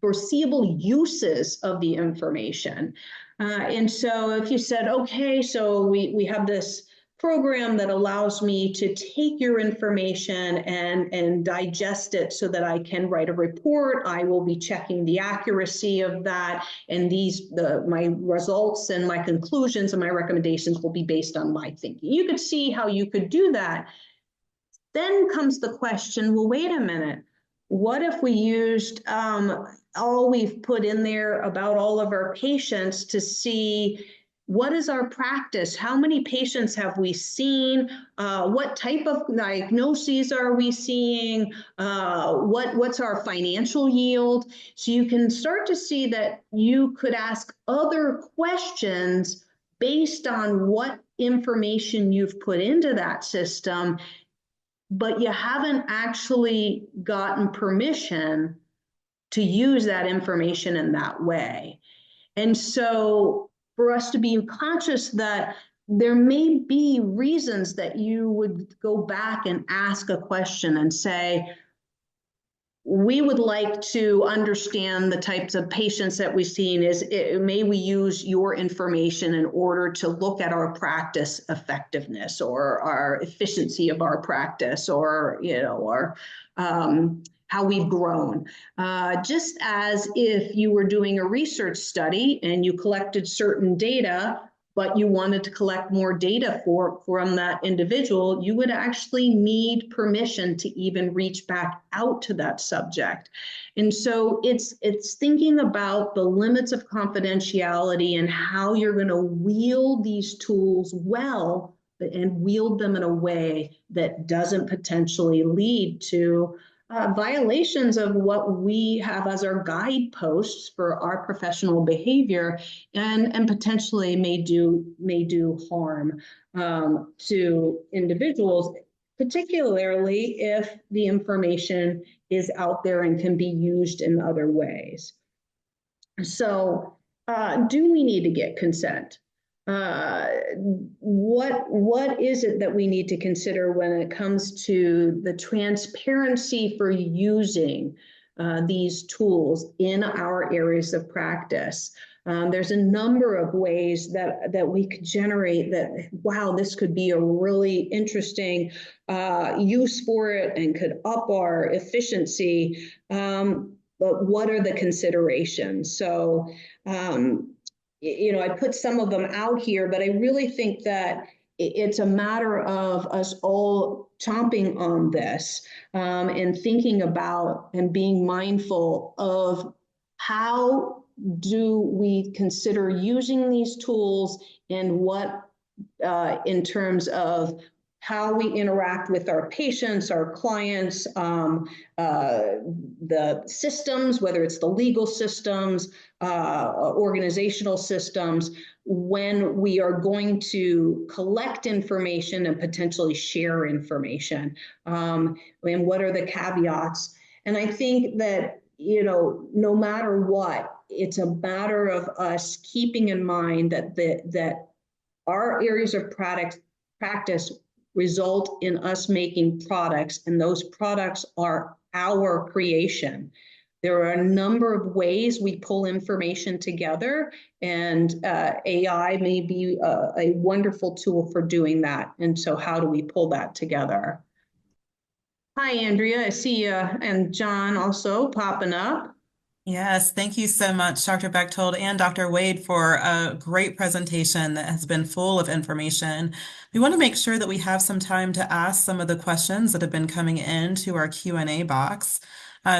foreseeable uses of the information? And so if you said, okay, so we have this program that allows me to take your information and digest it so that I can write a report. I will be checking the accuracy of that, and my results and my conclusions and my recommendations will be based on my thinking. You could see how you could do that. Then comes the question, well, wait a minute. What if we used all we've put in there about all of our patients to see what is our practice? How many patients have we seen? What type of diagnoses are we seeing? What's our financial yield? So you can start to see that you could ask other questions based on what information you've put into that system, but you haven't actually gotten permission to use that information in that way. And so for us to be conscious that there may be reasons that you would go back and ask a question and say, we would like to understand the types of patients that we've seen. May we use your information in order to look at our practice effectiveness or our efficiency of our practice, or how we've grown. Just as if you were doing a research study and you collected certain data, but you wanted to collect more data from that individual, you would actually need permission to even reach back out to that subject. And so it's thinking about the limits of confidentiality and how you're going to wield these tools well, and wield them in a way that doesn't potentially lead to violations of what we have as our guideposts for our professional behavior, and potentially may do harm to individuals, particularly if the information is out there and can be used in other ways. So do we need to get consent? What is it that we need to consider when it comes to the transparency for using these tools in our areas of practice? There's a number of ways that we could generate that, wow, this could be a really interesting use for it and could up our efficiency. But what are the considerations? So, I put some of them out here, but I really think that it's a matter of us all chomping on this and thinking about and being mindful of how do we consider using these tools, and what in terms of how we interact with our patients, our clients, the systems, whether it's the legal systems, organizational systems, when we are going to collect information and potentially share information, and what are the caveats. And I think that, no matter what, it's a matter of us keeping in mind that our areas of practice result in us making products, and those products are our creation. There are a number of ways we pull information together, and AI may be a wonderful tool for doing that. And so how do we pull that together? Hi, Andrea, I see you, and John also popping up. Yes, thank you so much, Dr. Bechtold and Dr. Wade, for a great presentation that has been full of information. We want to make sure that we have some time to ask some of the questions that have been coming into our Q&A box.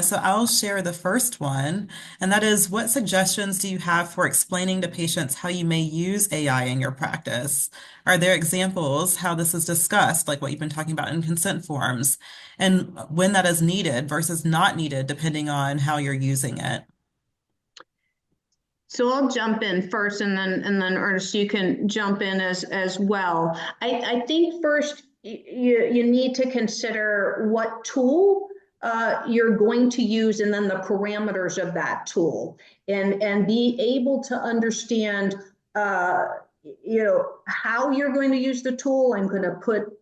So I'll share the first one, and that is, what suggestions do you have for explaining to patients how you may use AI in your practice? Are there examples how this is discussed, like what you've been talking about in consent forms, and when that is needed versus not needed, depending on how you're using it? So I'll jump in first, and then Ernest, you can jump in as well. I think first you need to consider what tool you're going to use, and then the parameters of that tool, and be able to understand how you're going to use the tool. I'm going to put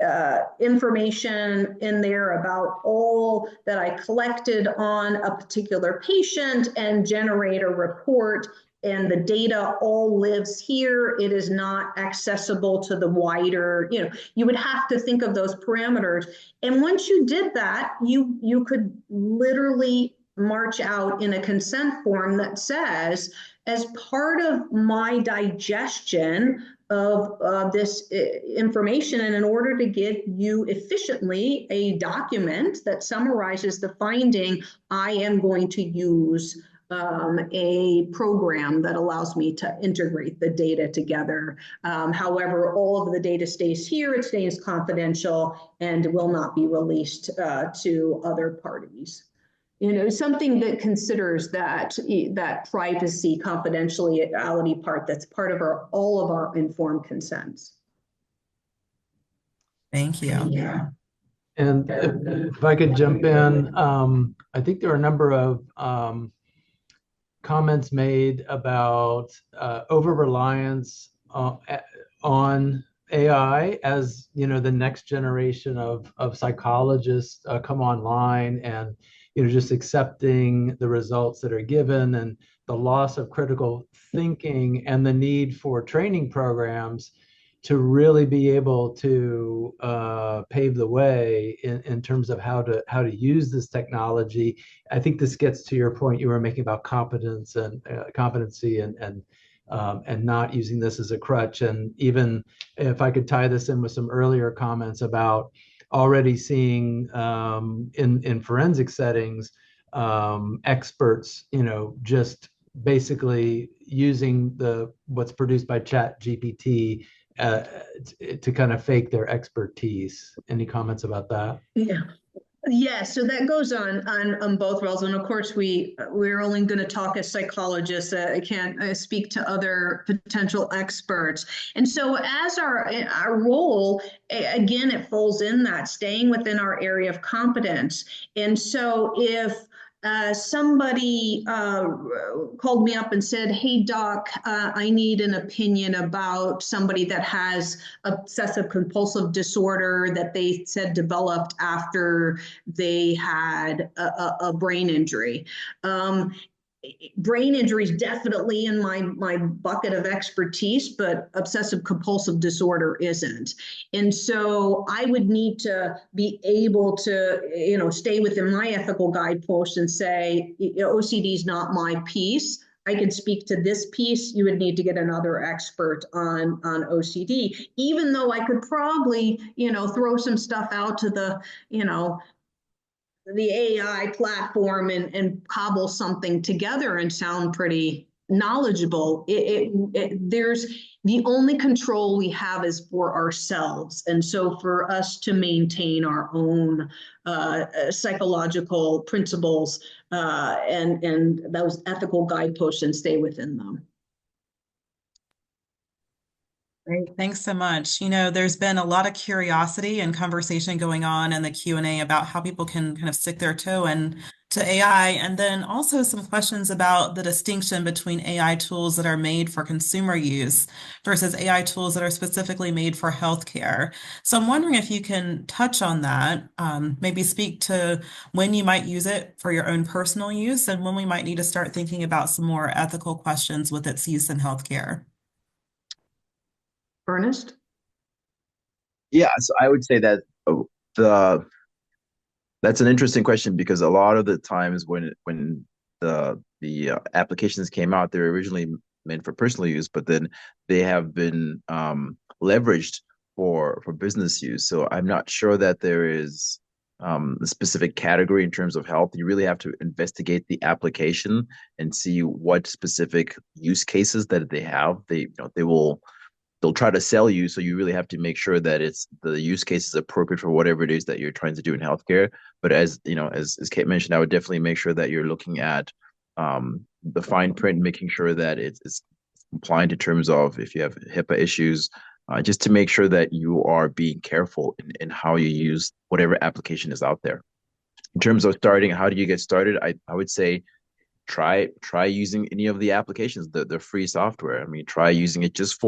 information in there about all that I collected on a particular patient and generate a report, and the data all lives here. It is not accessible to the wider, you would have to think of those parameters. And once you did that, you could literally march out in a consent form that says, as part of my digestion of this information, and in order to give you efficiently a document that summarizes the finding, I am going to use a program that allows me to integrate the data together. However, all of the data stays here, it stays confidential, and will not be released to other parties. Something that considers that privacy, confidentiality part that's part of all of our informed consents. Thank you. And if I could jump in, I think there are a number of comments made about over-reliance on AI as the next generation of psychologists come online, and just accepting the results that are given, and the loss of critical thinking, and the need for training programs to really be able to pave the way in terms of how to use this technology. I think this gets to your point you were making about competence and competency, and not using this as a crutch. And even if I could tie this in with some earlier comments about already seeing in forensic settings, experts, just basically using what's produced by ChatGPT to kind of fake their expertise. Any comments about that? Yeah, so that goes on both levels, and of course we're only going to talk as psychologists. I can't speak to other potential experts. And so as our role, again, it falls in that staying within our area of competence. And so if somebody called me up and said, "Hey, doc, I need an opinion about somebody that has obsessive compulsive disorder that they said developed after they had a brain injury." Brain injury is definitely in my bucket of expertise, but obsessive compulsive disorder isn't. And so I would need to be able to, stay within my ethical guidepost and say, OCD is not my piece. I could speak to this piece. You would need to get another expert on OCD, even though I could probably, throw some stuff out to the AI platform and cobble something together and sound pretty knowledgeable. There's the only control we have is for ourselves. And so for us to maintain our own psychological principles and those ethical guideposts and stay within them. Great. Thanks so much. There's been a lot of curiosity and conversation going on in the Q&A about how people can kind of stick their toe into AI, and then also some questions about the distinction between AI tools that are made for consumer use versus AI tools that are specifically made for healthcare. So I'm wondering if you can touch on that, maybe speak to when you might use it for your own personal use, and when we might need to start thinking about some more ethical questions with its use in healthcare. Ernest? Yeah, so I would say that that's an interesting question, because a lot of the times when the applications came out, they were originally meant for personal use, but then they have been leveraged for business use. So I'm not sure that there is a specific category in terms of health. You really have to investigate the application and see what specific use cases that they have. They'll try to sell you, so you really have to make sure that the use case is appropriate for whatever it is that you're trying to do in healthcare. But as Kate mentioned, I would definitely make sure that you're looking at the fine print, making sure that it's compliant in terms of if you have HIPAA issues, just to make sure that you are being careful in how you use whatever application is out there. In terms of starting, how do you get started? I would say try using any of the applications, the free software. I mean, try using it just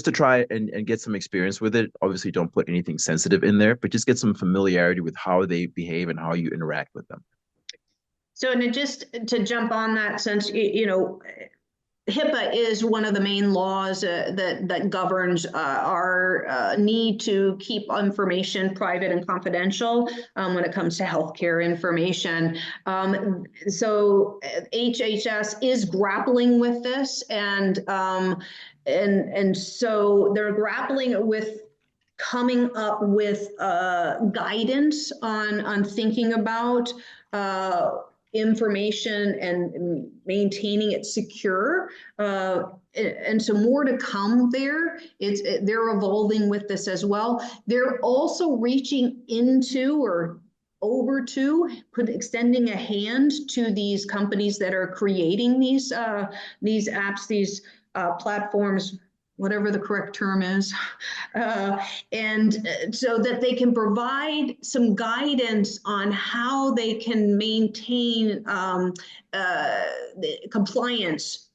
to try and get some experience with it. Obviously, don't put anything sensitive in there, but just get some familiarity with how they behave and how you interact with them. So, and just to jump on that, since, HIPAA is one of the main laws that governs our need to keep information private and confidential when it comes to healthcare information. So HHS is grappling with this, and so they're grappling with coming up with guidance on thinking about information and maintaining it secure. And so more to come there. They're evolving with this as well. They're also reaching into or over to extending a hand to these companies that are creating these apps, these platforms, whatever the correct term is, and so that they can provide some guidance on how they can maintain compliance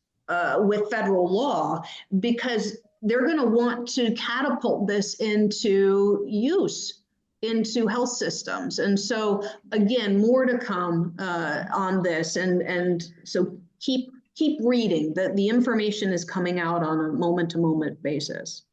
with federal law, because they're going to want to catapult this into use into health systems. And so again, more to come on this, and so keep reading. The information is coming out on a moment-to-moment basis.